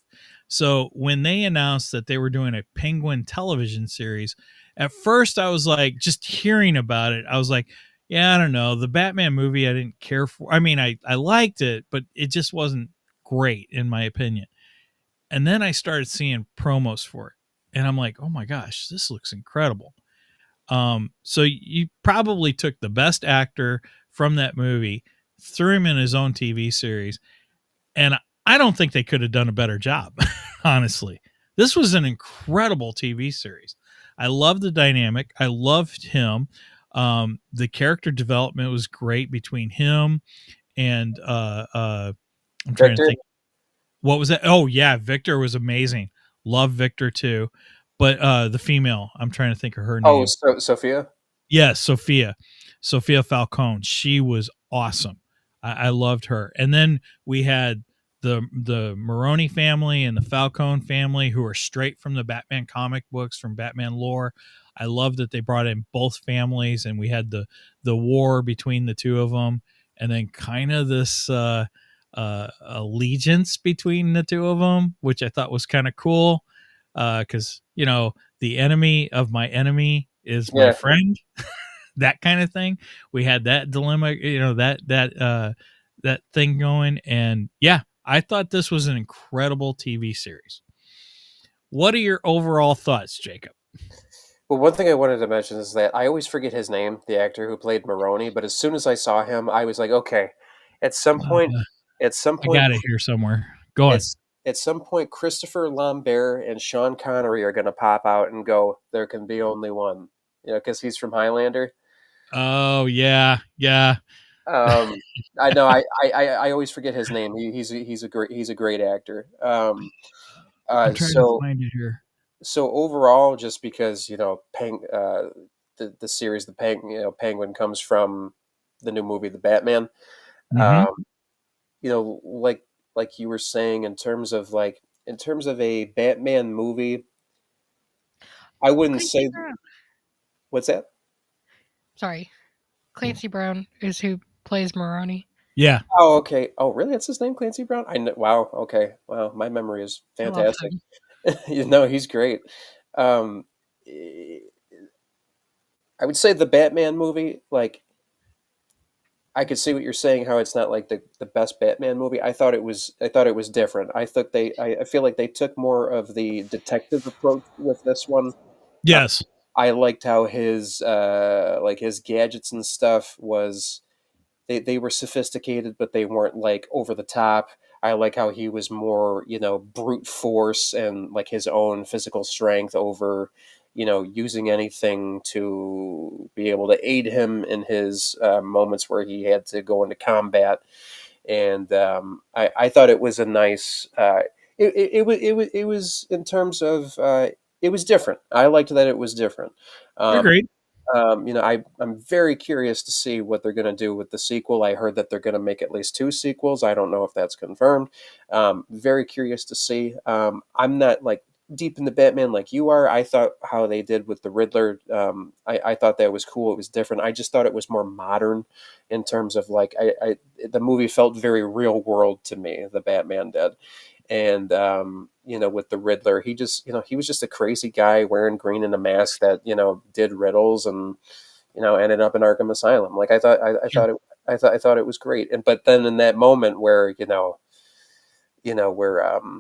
S1: So when they announced that they were doing a Penguin television series, at first I was like, just hearing about it, I was like, yeah, I don't know. The Batman movie I didn't care for. I mean, I liked it, but it just wasn't great in my opinion. And then I started seeing promos for it. And I'm like, oh my gosh, this looks incredible. So you probably took the best actor from that movie, threw him in his own TV series, and I don't think they could have done a better job, honestly. This was an incredible TV series. I loved the dynamic. I loved him. The character development was great between him and I'm trying to think. What was that? Oh yeah, Victor was amazing. Love Victor too. But the female, I'm trying to think of her name.
S3: Oh, Sophia?
S1: Yes, Sophia Falcone. She was awesome. I loved her. And then we had the Maroni family and the Falcone family, who are straight from the Batman comic books, from Batman lore. I love that they brought in both families, and we had the war between the two of them, and then kind of this allegiance between the two of them, which I thought was kind of cool, because the enemy of my enemy is my friend. That kind of thing. We had that dilemma, that thing going. And yeah, I thought this was an incredible TV series. What are your overall thoughts, Jacob?
S3: Well, one thing I wanted to mention is that I always forget his name, the actor who played Maroni, but as soon as I saw him, I was like, okay, at some point,
S1: I got it here somewhere. Go on.
S3: At some point, Christopher Lambert and Sean Connery are going to pop out and go, there can be only one, because he's from Highlander.
S1: Oh, yeah.
S3: I know I always forget his name. He's a great actor.
S1: I'm trying to
S3: So
S1: find it here.
S3: so overall, just because the series Penguin comes from the new movie The Batman.
S1: Hmm.
S3: Um, like you were saying, in terms of a Batman movie, I wouldn't
S4: Clancy
S3: say
S4: Brown.
S3: what's that.
S4: Sorry, Clancy Brown is who plays Maroni.
S1: Yeah.
S3: Oh, okay. Oh, really? That's his name, Clancy Brown? I know. Wow. Okay. Wow. My memory is
S4: I love
S3: fantastic.
S4: him.
S3: He's great. Um, eh, I would say the Batman movie, like, I could see what you're saying, how it's not like the best Batman movie. I thought it was different. I feel like they took more of the detective approach with this one. Uh,
S1: Yes.
S3: I liked how his gadgets and stuff was they were sophisticated, but they weren't like over the top. I like how he was more, brute force and like his own physical strength over, using anything to be able to aid him in his moments where he had to go into combat. And I thought it was a nice. It was in terms of it was different. I liked that it was different. Um,
S1: Agreed.
S3: I'm very curious to see what they're going to do with the sequel. I heard that they're going to make at least two sequels. I don't know if that's confirmed. Very curious to see. I'm not like deep into Batman like you are. I thought how they did with the Riddler. I thought that was cool. It was different. I just thought it was more modern in terms of like the movie felt very real world to me. The Batman did. And with the Riddler, he was just a crazy guy wearing green and a mask that did riddles and ended up in Arkham Asylum. Like
S1: Sure.
S3: I thought it was great. And but then in that moment where where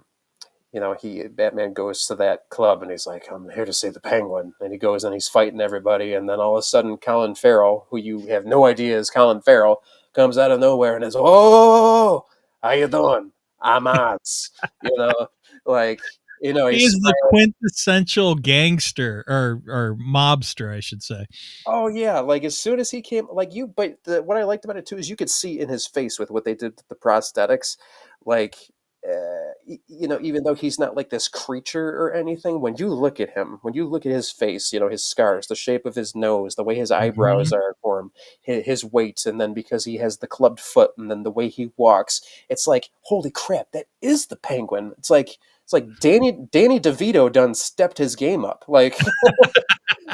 S3: he Batman goes to that club and he's like, I'm here to save the Penguin, and he goes and he's fighting everybody, and then all of a sudden Colin Farrell, who you have no idea is Colin Farrell, comes out of nowhere and is, oh, how you doing? I'm Oz. You know, like
S1: He's
S3: he's
S1: the quintessential gangster or mobster, I should say.
S3: oh yeah, like as soon as he came, like but what I liked about it too is you could see in his face with what they did with the prosthetics, like, even though he's not like this creature or anything, when you look at him, when you look at his face, his scars, the shape of his nose, the way his eyebrows
S1: Mhm.
S3: are for him, his weight, and then because he has the clubbed foot, and then the way he walks, it's like, holy crap, that is the Penguin. It's like Danny DeVito done stepped his game up, like.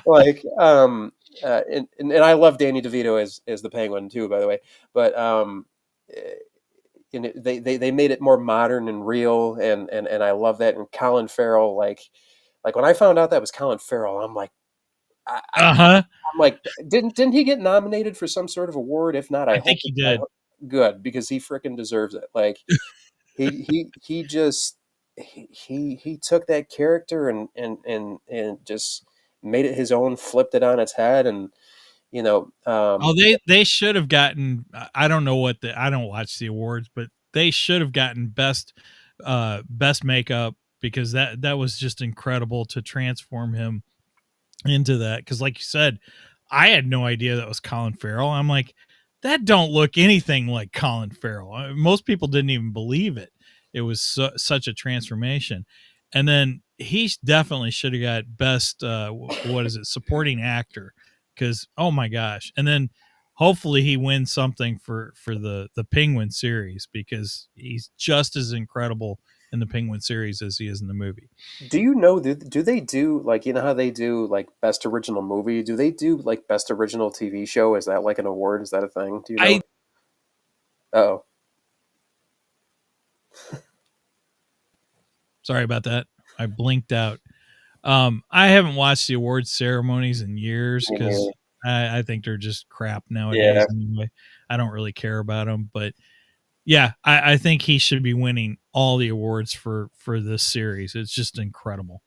S3: Like and I love Danny DeVito as the Penguin too, by the way. But eh, they made it more modern and real, and I love that. And Colin Farrell, like when I found out that was Colin Farrell, I'm like,
S1: Uh-huh.
S3: I'm like, didn't he get nominated for some sort of award? If not,
S1: I think he did.
S3: good, because he freaking deserves it. Like he just he took that character and just made it his own, flipped it on its head, and
S1: Oh, they should have gotten I don't know I don't watch the awards, but they should have gotten best makeup because that was just incredible to transform him into that, because like you said, I had no idea that was Colin Farrell. I'm like, that don't look anything like Colin Farrell. Most people didn't even believe it. It was such a transformation. And then he definitely should have got best what is it, supporting actor, because oh my gosh. And then hopefully he wins something for the Penguin series, because he's just as incredible in the Penguin series as he is in the movie.
S3: do you know, do they do, like, how they do like best original movie? Do they do like best original TV show? Is that like an award? Is that a thing? Do you know?
S1: I
S3: Oh,
S1: Sorry about that. I blinked out. I haven't watched the awards ceremonies in years
S3: me neither.
S1: because I think they're just crap
S3: Yeah.
S1: nowadays. Anyway, I don't really care about them. But yeah, I think he should be winning all the awards for this series. It's just incredible.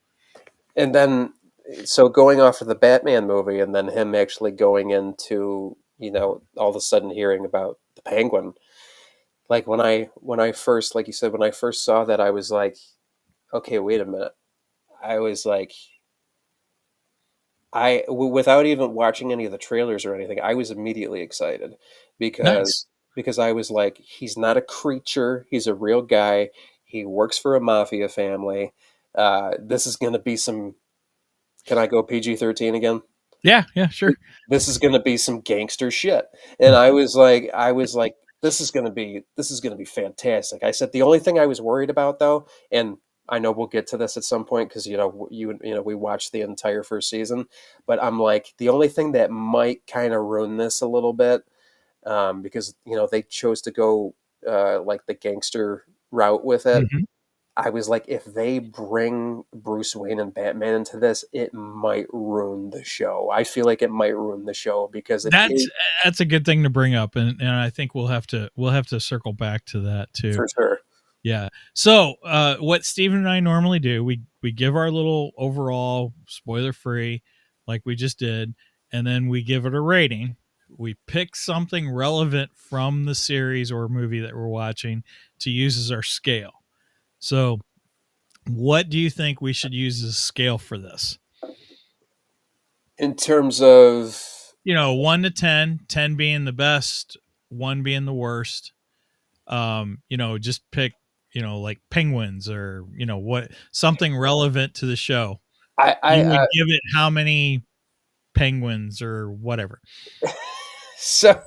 S3: And then, so going off of the Batman movie, and then him actually going into, all of a sudden hearing about the Penguin. Like when I first, like you said, when I first saw that, I was like, okay, wait a minute. I was like, without even watching any of the trailers or anything, I was immediately excited
S1: Nice.
S3: because I was like, he's not a creature. He's a real guy. He works for a mafia family. This is going to be some. Can I go PG-13 again?
S1: Yeah, sure.
S3: This is going to be some gangster shit. And I was like, this is going to be fantastic. I said the only thing I was worried about though, and I know we'll get to this at some point because we watched the entire first season, but I'm like the only thing that might kind of ruin this a little bit, because they chose to go like the gangster route with it.
S1: Mhm.
S3: I was like, if they bring Bruce Wayne and Batman into this, it might ruin the show. I feel like it might ruin the show because it
S1: That's
S3: is
S1: that's a good thing to bring up, and I think we'll have to circle back to that too.
S3: for sure.
S1: Yeah. So, what Steven and I normally do, we give our little overall spoiler free, like we just did, and then we give it a rating. We pick something relevant from the series or movie that we're watching to use as our scale. So, what do you think we should use as a scale for this?
S3: In terms of
S1: 1 to 10, 10 being the best, 1 being the worst. Just pick, like penguins or, what something relevant to the show.
S3: I
S1: You would give it how many penguins or whatever.
S3: so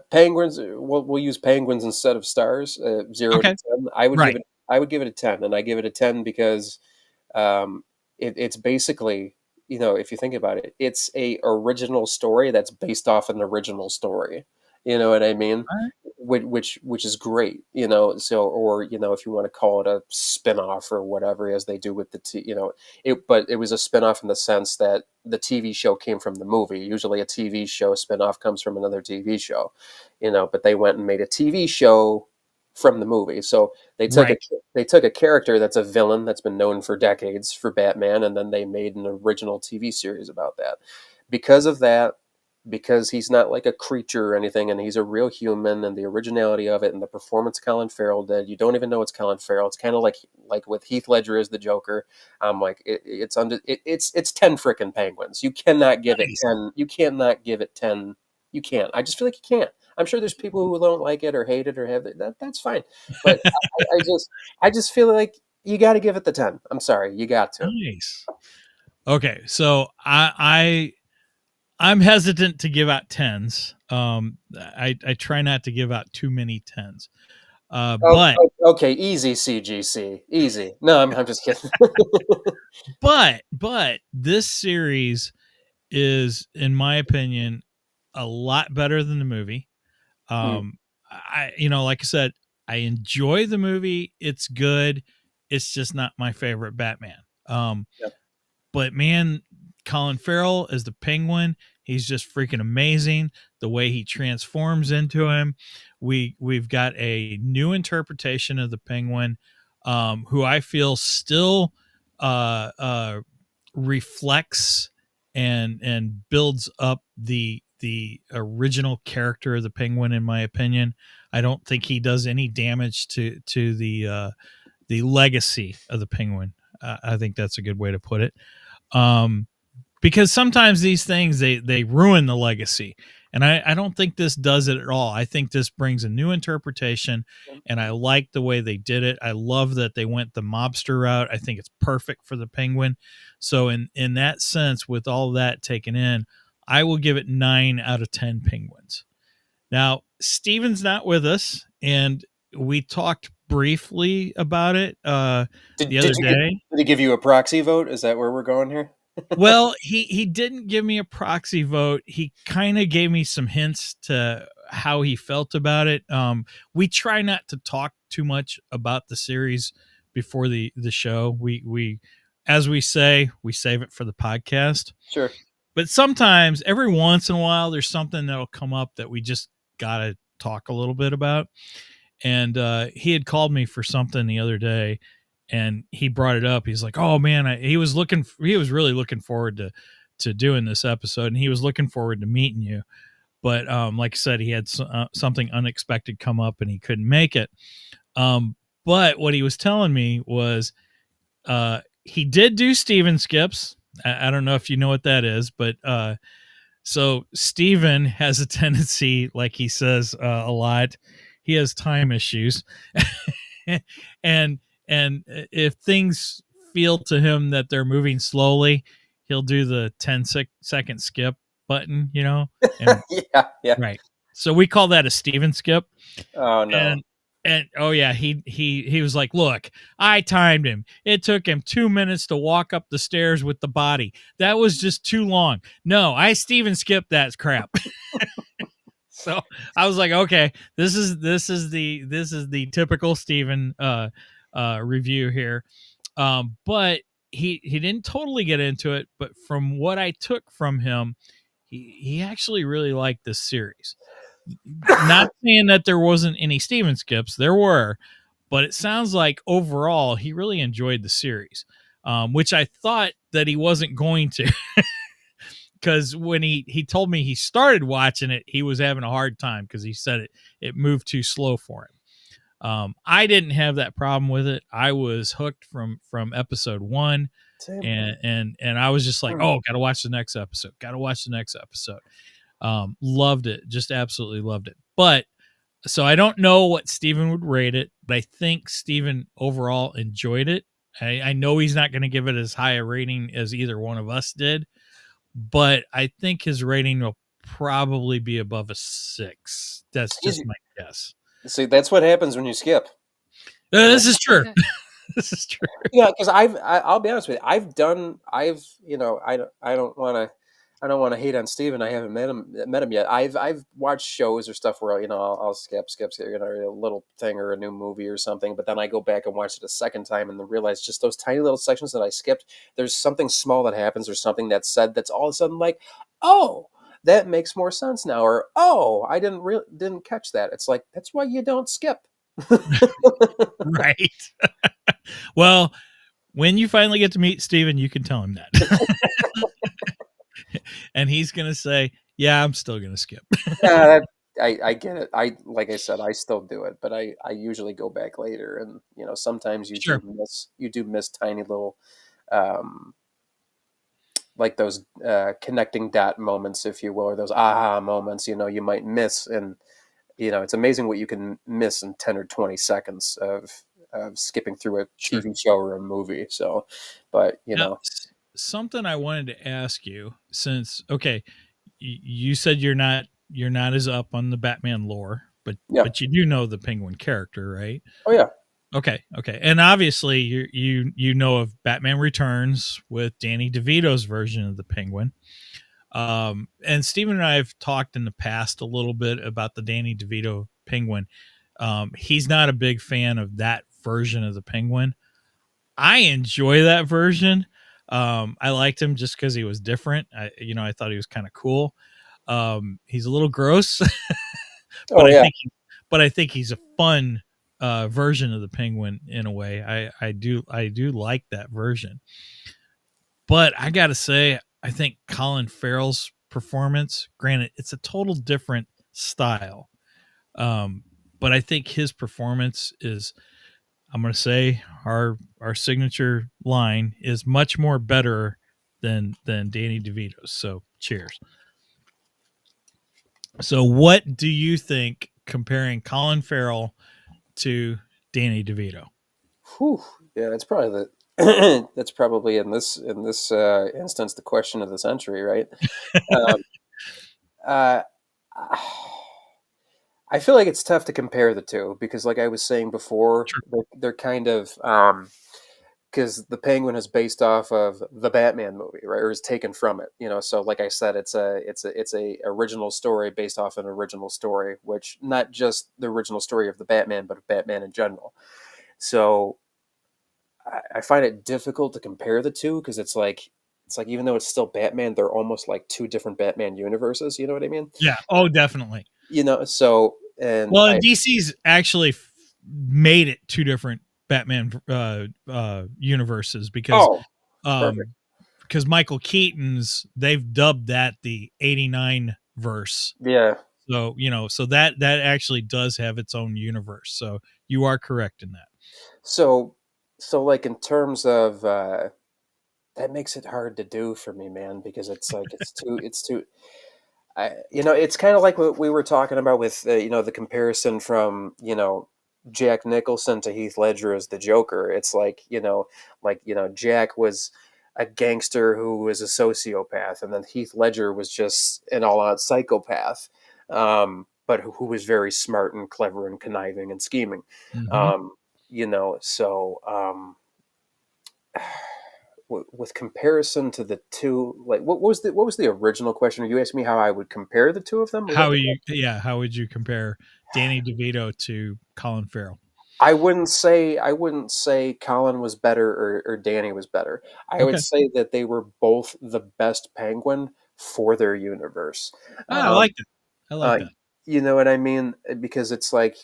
S3: penguins. We'll use penguins instead of stars. 0 to
S1: Okay.
S3: 10. I would
S1: Right.
S3: give it a 10, and I give it a 10 because it's basically, if you think about it, it's a original story that's based off an original story. You know what I mean?
S1: All right.
S3: Which is great. So, or if you want to call it a spin-off or whatever, as they do with but it was a spin-off in the sense that the TV show came from the movie. Usually a TV show spin-off comes from another TV show, but they went and made a TV show from the movie. So
S1: Right.
S3: they took a character that's a villain that's been known for decades for Batman, and then they made an original TV series about that. Because of that, because he's not like a creature or anything, and he's a real human, and the originality of it, and the performance Colin Farrell did, you don't even know it's Colin Farrell. It's kind of like with Heath Ledger as the Joker. I'm like, it's 10 frickin' penguins. You cannot give it
S1: Nice.
S3: 10. You cannot give it 10. You can't. I just feel like you can't. I'm sure there's people who don't like it or hate it or have it. That's fine. But I just feel like you got to give it the 10. I'm sorry, you got to.
S1: Nice. Okay, so I'm hesitant to give out 10s. I try not to give out too many 10s. But
S3: Okay, easy CGC, easy. No, I'm just kidding.
S1: but this series is, in my opinion, a lot better than the movie. Like I said, I enjoy the movie. It's good. It's just not my favorite Batman.
S3: Yep.
S1: But man, Colin Farrell as the Penguin, he's just freaking amazing. The way he transforms into him. We've got a new interpretation of the Penguin, who I feel still reflects and builds up the original character of the Penguin. In my opinion, I don't think he does any damage to the legacy of the Penguin. I think that's a good way to put it. Because sometimes these things they ruin the legacy, and I don't think this does it at all. I think this brings a new interpretation, and I like the way they did it. I love that they went the mobster route. I think it's perfect for the Penguin. So in that sense, with all that taken in, I will give it 9 out of 10 penguins. Now, Steven's not with us, and we talked briefly about it the other day.
S3: Did he give you a proxy vote? Is that where we're going here?
S1: Well, he didn't give me a proxy vote. He kind of gave me some hints to how he felt about it. We try not to talk too much about the series before the show. We as we say, we save it for the podcast.
S3: Sure.
S1: But sometimes, every once in a while, there's something that'll come up that we just gotta talk a little bit about. And he had called me for something the other day, and he brought it up. He's like, "Oh man," he was really looking forward to doing this episode, and he was looking forward to meeting you. But like I said, he had something unexpected come up, and he couldn't make it. But what he was telling me was he did do Steven skips. I don't know if you know what that is, but so Steven has a tendency, like he says a lot, he has time issues. and if things feel to him that they're moving slowly, he'll do the 10-second skip button, and
S3: Yeah.
S1: right. So we call that a Steven skip.
S3: Oh no.
S1: And oh yeah, he was like, look, I timed him. It took him 2 minutes to walk up the stairs with the body. That was just too long. No, I Steven skipped that crap. So I was like, okay, this is the typical Steven review here. But he didn't totally get into it, but from what I took from him, he actually really liked this series. Not saying that there wasn't any Steven skips, there were, but it sounds like overall he really enjoyed the series, which I thought that he wasn't going to, because when he told me he started watching it, he was having a hard time because he said it moved too slow for him. I didn't have that problem with it. I was hooked from episode 1. And I was just like, oh, gotta watch the next episode. Loved it, just absolutely loved it. But so I don't know what Steven would rate it, but I think Steven overall enjoyed it. I know he's not going to give it as high a rating as either one of us did, but I think his rating will probably be above a 6. That's just my guess.
S3: See, that's what happens when you skip.
S1: This is true. This is true.
S3: Yeah, because I'll be honest with you. I don't want to hate on Steven. I haven't met him yet. I've watched shows or stuff where I'll skip a little thing or a new movie or something, but then I go back and watch it a second time and then realize just those tiny little sections that I skipped. There's something small that happens or something that's said that's all of a sudden like, oh, that makes more sense now, or oh, I didn't catch that. It's like, that's why you don't skip.
S1: Right. Well, when you finally get to meet Steven, you can tell him that. And he's going to say, yeah, I'm still going to skip.
S3: I get it. Like I said, I still do it, but I usually go back later, and sometimes you do miss tiny little like those connecting dot moments, if you will, or those aha moments, you might miss, and it's amazing what you can miss in 10 or 20 seconds of skipping through a TV show or a movie. So, but
S1: something I wanted to ask you, since you said you're not as up on the Batman lore, but you do know the Penguin character, right?
S3: Oh yeah.
S1: Okay, and obviously you know of Batman Returns with Danny DeVito's version of the Penguin. And Steven and I have talked in the past a little bit about the Danny DeVito Penguin. He's not a big fan of that version of the Penguin. I enjoy that version. I liked him just because he was different. I thought he was kind of cool. He's a little gross, but I think he's a fun version of the Penguin in a way. I do like that version. But I got to say, I think Colin Farrell's performance, granted, it's a total different style. But I think his performance is, I'm going to say our signature line is much more better than Danny DeVito's. So cheers. So what do you think comparing Colin Farrell to Danny DeVito?
S3: Whew. Yeah, that's probably that's probably in this instance the question of the century, right? I feel like it's tough to compare the two because, like I was saying before, they're kind of because the Penguin is based off of the Batman movie, right, or is taken from it. So like I said, it's a original story based off an original story, which not just the original story of the Batman, but of Batman in general. So I find it difficult to compare the two because it's like even though it's still Batman, they're almost like two different Batman universes. You know what I mean?
S1: Yeah. Oh, definitely.
S3: So and
S1: DC's actually made it two different Batman universes because Michael Keaton's, they've dubbed that the 89 verse.
S3: Yeah.
S1: So so that actually does have its own universe. So you are correct in that.
S3: So like in terms of that makes it hard to do for me, man, because it's like it's too. It's kind of like what we were talking about with the comparison from Jack Nicholson to Heath Ledger as the Joker. It's like Jack was a gangster who was a sociopath, and then Heath Ledger was just an all-out psychopath, but who was very smart and clever and conniving and scheming.
S1: Mm-hmm.
S3: So with comparison to the two, like what was the original question? You asked me how I would compare the two of them.
S1: How would you compare Danny DeVito to Colin Farrell?
S3: I wouldn't say Colin was better or Danny was better. I would say that they were both the best Penguin for their universe.
S1: I like that. I like that.
S3: You know what I mean? Because it's like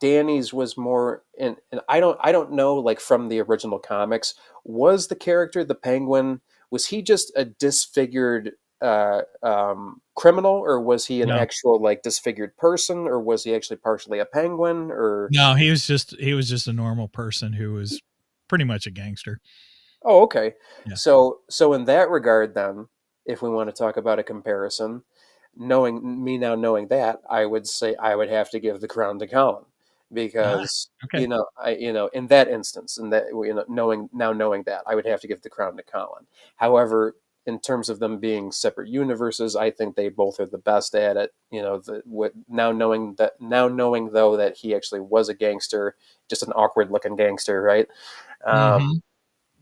S3: Danny's was more, and I don't know, like from the original comics, was the character the Penguin, was he just a disfigured criminal, or was he an actual like disfigured person, or was he actually partially a penguin? Or
S1: no, he was just a normal person who was pretty much a gangster.
S3: Oh, okay.
S1: Yeah.
S3: So in that regard, then, if we want to talk about a comparison, knowing that, I would say I would have to give the crown to Colin, because
S1: okay.
S3: in that instance, and that knowing that, I would have to give the crown to Colin. However, in terms of them being separate universes, I think they both are the best at it. Now knowing though that he actually was a gangster, just an awkward looking gangster, right?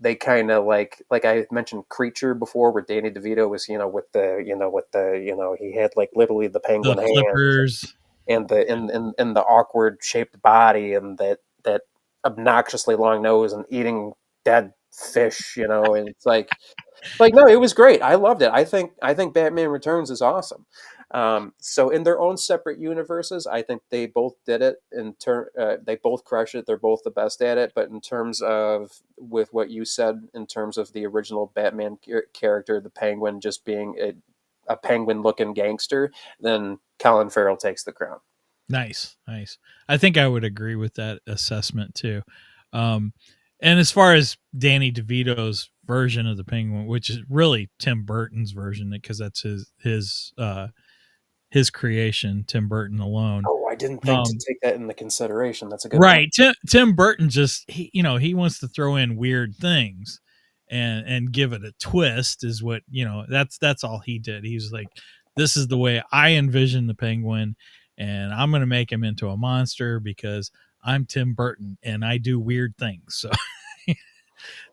S3: They kind of like I mentioned Creature before, where Danny DeVito was, he had like literally the penguin hands,
S1: flippers,
S3: and the awkward shaped body, and that obnoxiously long nose, and eating dead fish, and it's like no, it was great. I loved it. I think Batman Returns is awesome. So in their own separate universes, I think they both did it. They both crush it. They're both the best at it. But in terms of with what you said, in terms of the original Batman character, the Penguin just being a penguin-looking gangster, then Colin Farrell takes the crown.
S1: Nice. I think I would agree with that assessment too. And as far as Danny DeVito's version of the Penguin, which is really Tim Burton's version, because that's his creation, Tim Burton alone.
S3: Oh, I didn't think to take that into consideration. That's a good
S1: right. Tim Burton just he wants to throw in weird things and give it a twist, is what that's all he did. He was like, this is the way I envision the Penguin, and I'm going to make him into a monster because I'm Tim Burton and I do weird things. So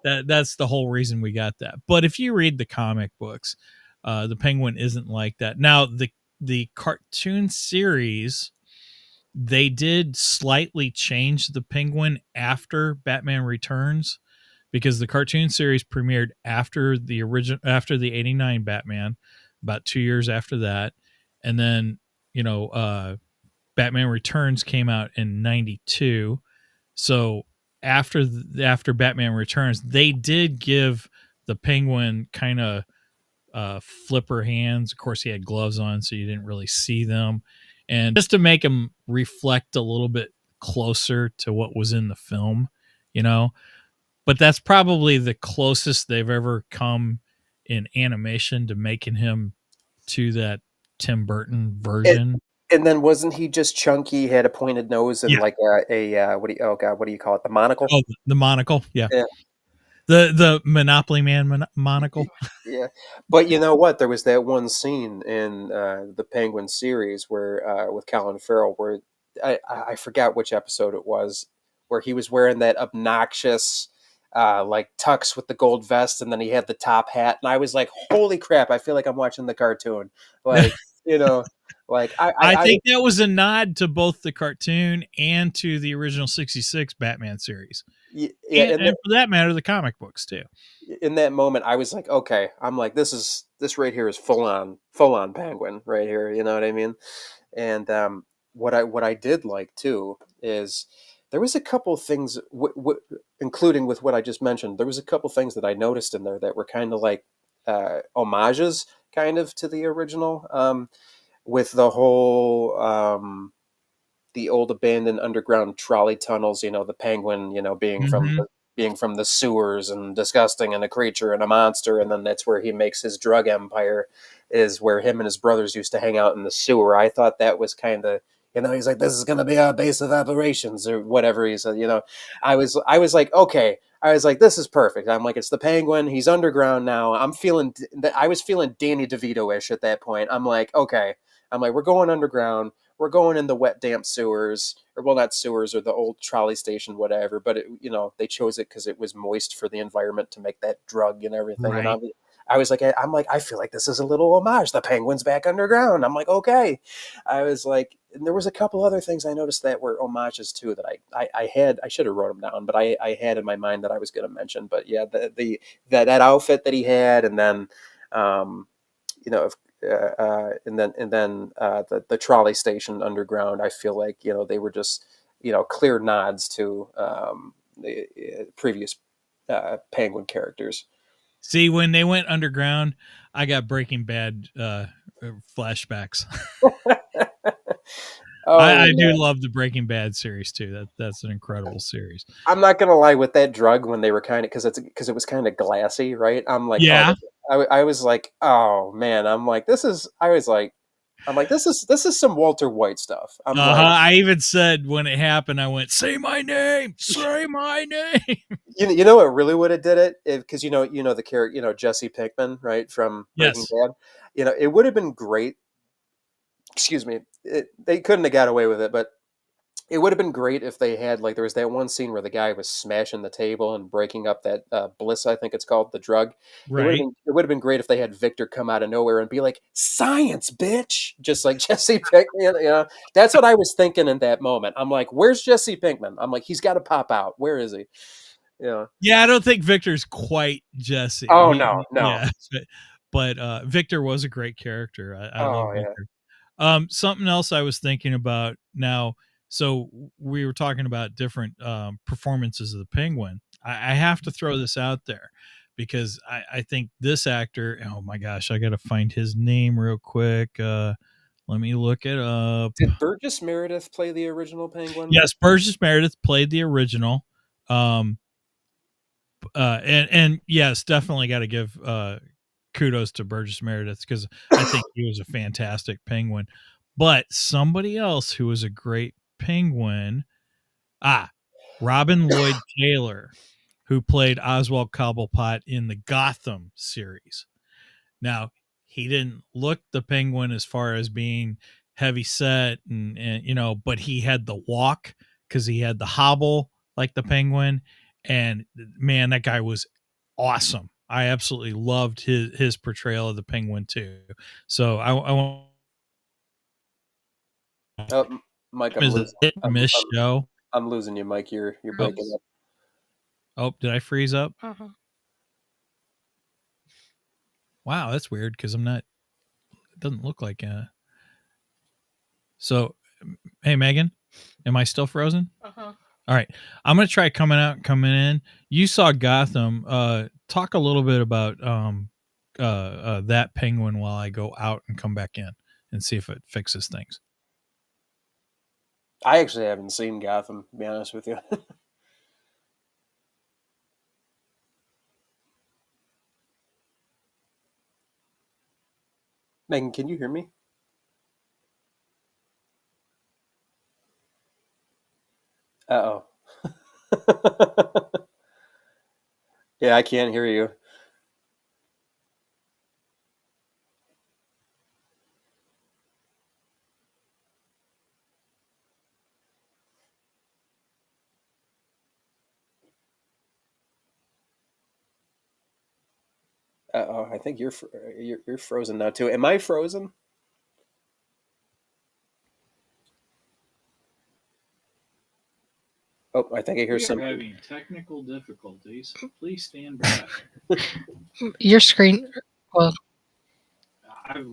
S1: that's the whole reason we got that. But if you read the comic books, the Penguin isn't like that. Now the cartoon series, they did slightly change the Penguin after Batman Returns, because the cartoon series premiered after the 89 Batman, about 2 years after that. And then, Batman Returns came out in 92. So after Batman Returns, they did give the Penguin kind of flipper hands. Of course, he had gloves on, so you didn't really see them. And just to make him reflect a little bit closer to what was in the film, But that's probably the closest they've ever come in animation to making him to that Tim Burton version.
S3: And then wasn't he just chunky, had a pointed nose, and like what do you call it? The monocle?
S1: Oh, the monocle. Yeah. The Monopoly Man monocle.
S3: Yeah. But you know what? There was that one scene in the Penguin series where with Colin Farrell, where I forgot which episode it was, where he was wearing that obnoxious like tux with the gold vest, and then he had the top hat, and I was like, holy crap, I feel like I'm watching the cartoon. Like, like
S1: I think that was a nod to both the cartoon and to the original 66 Batman series.
S3: Yeah,
S1: and for that matter, the comic books too.
S3: In that moment, I was like, okay, I'm like, this right here is full on Penguin right here. You know what I mean? And what I did like too is there was a couple things, including with what I just mentioned. There was a couple things that I noticed in there that were kind of like homages, kind of, to the original. With the whole the old abandoned underground trolley tunnels, the Penguin, being from being from the sewers and disgusting and a creature and a monster, and then that's where he makes his drug empire, is where him and his brothers used to hang out in the sewer. I thought that was kind of, he's like, this is going to be our base of operations or whatever he said. I was like, okay. I was like, this is perfect. I'm like, it's the Penguin. He's underground now. I was feeling Danny DeVito-ish at that point. I'm like, okay. I'm like, we're going underground. We're going in the wet, damp sewers, or well, not sewers, or the old trolley station, whatever. But they chose it because it was moist for the environment to make that drug and everything.
S1: Right.
S3: And I was like, I feel like this is a little homage. The Penguin's back underground. I'm like, okay. I was like, and there was a couple other things I noticed that were homages too that I should have wrote them down, but I had in my mind that I was going to mention. But yeah, that outfit that he had, and then, the trolley station underground. I feel like they were just clear nods to the previous Penguin characters.
S1: See, when they went underground, I got Breaking Bad flashbacks. I do love the Breaking Bad series too. That's an incredible series.
S3: I'm not gonna lie, with that drug, when they were kind of, because it was kind of glassy, right? I'm like,
S1: yeah.
S3: I was like, oh man, this is some Walter White stuff.
S1: I even said when it happened, I went, say my name, say my name.
S3: You know what really would have did it? Because the character, Jesse Pinkman, right, from Breaking Bad. It would have been great. Excuse me. They couldn't have got away with it, but it would have been great if they had, like, there was that one scene where the guy was smashing the table and breaking up that bliss, I think it's called, the drug.
S1: Right.
S3: It would have been great if they had Victor come out of nowhere and be like, science, bitch, just like Jesse Pinkman. That's what I was thinking in that moment. I'm like, where's Jesse Pinkman? I'm like, he's got to pop out. Where is he?
S1: Yeah, I don't think Victor's quite Jesse.
S3: Oh, no.
S1: Yeah, but Victor was a great character. I love Victor. Something else I was thinking about now. So we were talking about different performances of the Penguin. I have to throw this out there because I think this actor, oh my gosh, I got to find his name real quick. Let me look it up.
S3: Did Burgess Meredith play the original Penguin?
S1: Yes, Burgess Meredith played the original. And yes, definitely got to give kudos to Burgess Meredith because I think he was a fantastic Penguin. But somebody else who was a great Penguin, Robin Lloyd Taylor, who played Oswald Cobblepot in the Gotham series. Now, he didn't look the Penguin as far as being heavy set and but he had the walk because he had the hobble like the Penguin. And man, that guy was awesome. I absolutely loved his portrayal of the Penguin too. So I want.
S3: Mike,
S1: show.
S3: I'm losing you, Mike. You're breaking up.
S1: Oh, did I freeze up?
S4: Uh-huh.
S1: Wow, that's weird because I'm not. It doesn't look like. So, hey, Megan, am I still frozen?
S4: Uh-huh.
S1: All right, I'm gonna try coming out and coming in. You saw Gotham. Talk a little bit about that Penguin while I go out and come back in and see if it fixes things.
S3: I actually haven't seen Gotham, to be honest with you. Megan, can you hear me? Uh-oh. Yeah, I can't hear you. Uh-oh, I think you're frozen now too. Am I frozen? Oh, I think I hear something.
S1: Having technical difficulties. Please stand by.
S4: Your screen. Well,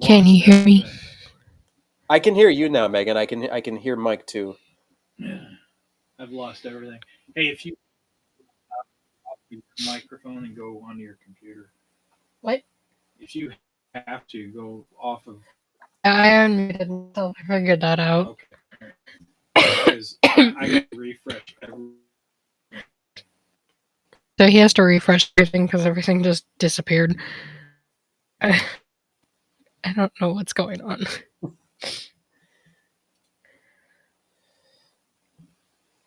S4: can you hear me?
S3: I can hear you now, Megan. I can hear Mike too.
S1: Yeah, I've lost everything. Hey, if you off your microphone and go onto your computer.
S4: What?
S1: If you have to go off of.
S4: I unmuted myself. I figured that out.
S1: Okay. Because I got to refresh every.
S4: So he has to refresh everything because everything just disappeared. I don't know what's going on.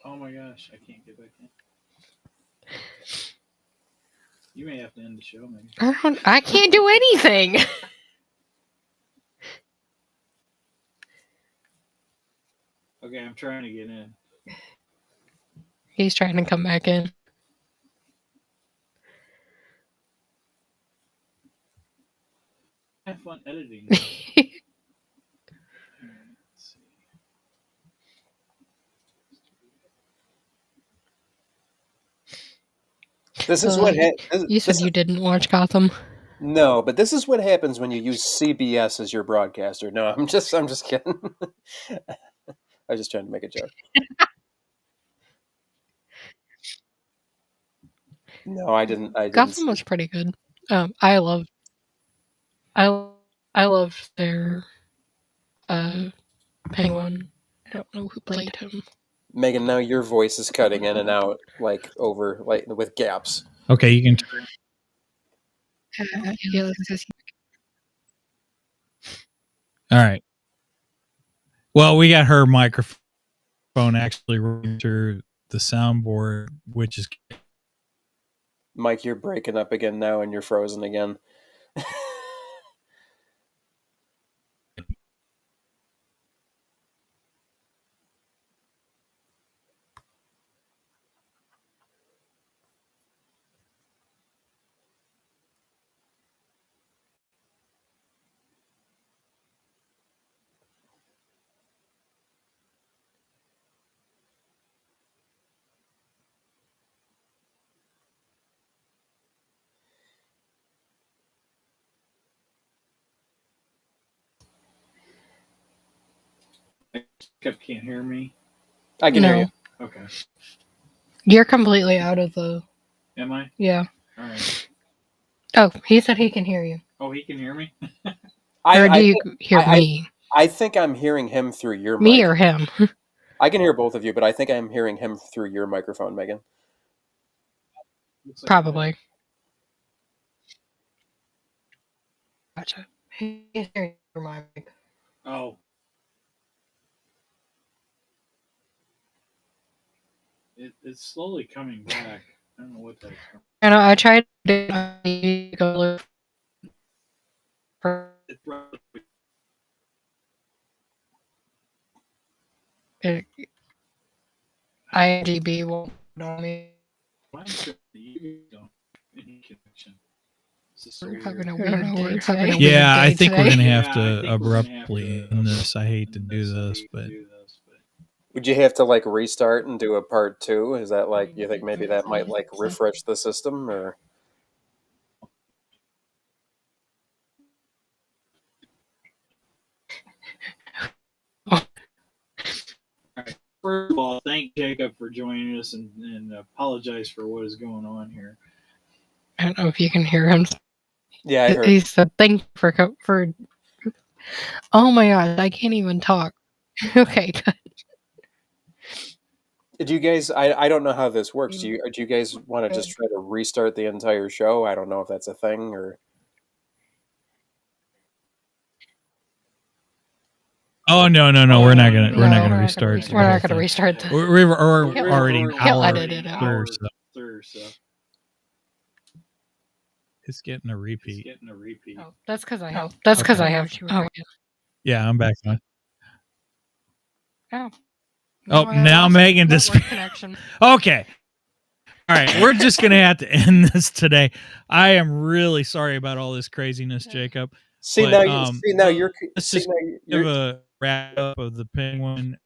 S1: Oh my gosh, I can't get back in. You may have to end the show, maybe.
S4: I can't do anything.
S1: Okay, I'm trying to get in.
S4: He's trying to come back in.
S1: Have fun editing.
S3: This is what
S4: you said you didn't watch Gotham.
S3: No, but this is what happens when you use CBS as your broadcaster. No, I'm just kidding. I was just trying to make a joke. No, I didn't.
S4: Gotham was pretty good. I love their Penguin. I don't know who played him.
S3: Megan, now your voice is cutting in and out, like with gaps.
S1: Okay, you can. All right. Well, we got her microphone actually running through the soundboard, which is.
S3: Mike, you're breaking up again now, and you're frozen again.
S1: Can't hear me.
S3: I can hear you.
S1: Okay.
S4: You're completely out of the.
S1: Am I?
S4: Yeah.
S1: All right.
S4: Oh, he said he can hear you.
S1: Oh, he can hear me?
S4: Or do you hear me?
S3: I think I'm hearing him through your
S4: me
S3: mic.
S4: or him?
S3: I can hear both of you, but I think I'm hearing him through your microphone, Megan.
S4: Probably. Gotcha. He's hearing through my mic.
S1: Oh. It's slowly coming back. I don't know what that's from.
S4: I know. I tried to go look for it. IMDb won't know me. We're having a weird day today.
S1: Yeah, I think we're gonna have to abruptly end this. I hate to do this, but
S3: Would you have to like restart and do a part 2? Is that like you think maybe that might like refresh the system or?
S1: First of all, thank Jacob for joining us and apologize for what is going on here.
S4: I don't know if you can hear him.
S3: Yeah, I heard.
S4: He said, "Thank you for." Oh my god, I can't even talk. Okay, good.
S3: Do you guys? I don't know how this works. Do you guys want to just try to restart the entire show? I don't know if that's a thing or.
S1: Oh no! We're not gonna restart.
S4: We're not gonna restart this.
S1: We're already an
S4: He'll
S1: hour
S4: edit it out.
S1: through, so. It's getting a repeat.
S4: Oh, that's because I have. That's because I have. Oh,
S1: yeah, I'm back on.
S4: Oh.
S1: Oh, now Megan disappeared.
S4: Connection.
S1: Okay. All right, we're just gonna have to end this today. I am really sorry about all this craziness, Jacob.
S3: See,
S1: but,
S3: now you're.
S1: Let's just give a wrap up of the Penguin.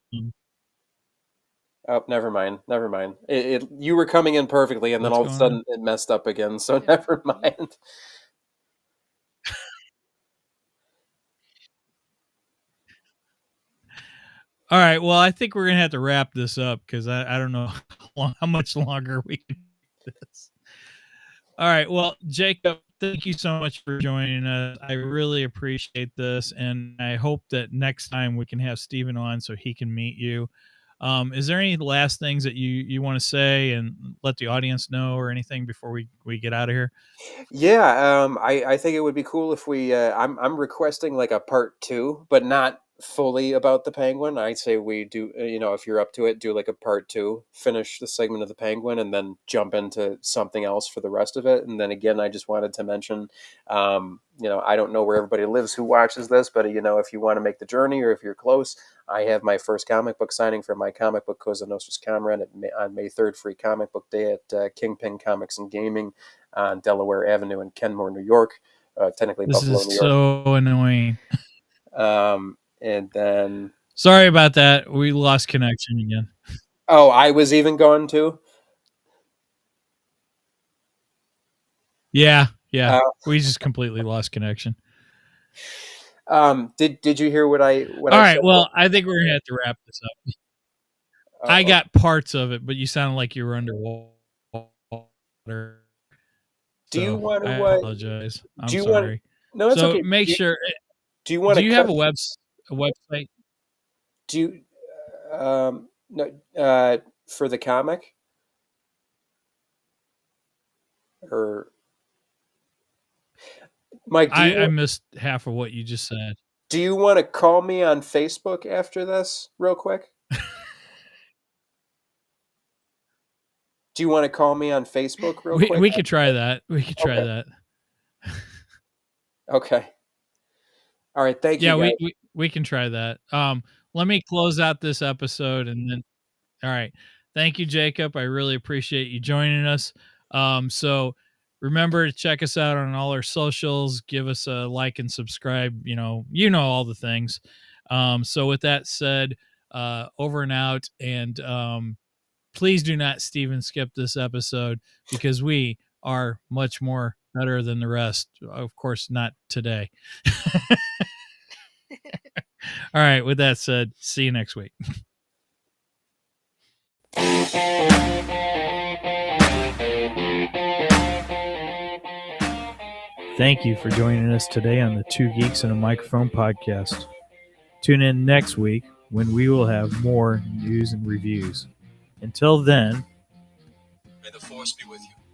S3: Oh, never mind. You were coming in perfectly, and then all of a sudden it messed up again. So never mind.
S1: All right. Well, I think we're gonna have to wrap this up because I don't know how much longer we can do this. All right. Well, Jacob, thank you so much for joining us. I really appreciate this, and I hope that next time we can have Steven on so he can meet you. Is there any last things that you want to say and let the audience know or anything before we get out of here?
S3: Yeah, I think it would be cool if we. I'm requesting like a part 2, but not fully about the penguin. I'd say we do. If you're up to it, do like a part 2, finish the segment of the penguin, and then jump into something else for the rest of it. And then again, I just wanted to mention, I don't know where everybody lives who watches this, but if you want to make the journey or if you're close, I have my first comic book signing for my comic book Cosa Nostra's Comrade on May 3rd, free comic book day at Kingpin Comics and Gaming on Delaware Avenue in Kenmore, New York. Technically
S1: This
S3: Buffalo,
S1: is
S3: New York.
S1: so annoying.
S3: And then,
S1: Sorry about that. We lost connection again.
S3: oh, I was even gone too.
S1: Yeah. We just completely lost connection.
S3: Did you hear what I
S1: All
S3: I
S1: right.
S3: said?
S1: Well, I think we're gonna have to wrap this up. I got parts of it, but you sounded like you were underwater.
S3: Do you
S1: So
S3: want to?
S1: I apologize. I'm
S3: do you
S1: sorry.
S3: want? No, it's
S1: So
S3: okay.
S1: make sure.
S3: Do you want
S1: Do
S3: to?
S1: you have a website?
S3: Do you? No. For the comic, or Mike?
S1: I missed half of what you just said.
S3: Do you want to call me on Facebook after this, real quick? Do you want to call me on Facebook, real quick?
S1: We could try that. We could try that.
S3: Okay. All right. Thank you.
S1: Yeah,
S3: Guys.
S1: we can try that. Let me close out this episode and then. All right. Thank you, Jacob. I really appreciate you joining us. So remember to check us out on all our socials. Give us a like and subscribe. You know all the things. So with that said, over and out. And please do not Steven skip this episode because we are much more better than the rest. Of course, not today. All right. With that said, see you next week. Thank you for joining us today on the Two Geeks and a Microphone podcast. Tune in next week when we will have more news and reviews. Until then,
S2: May the force be with you.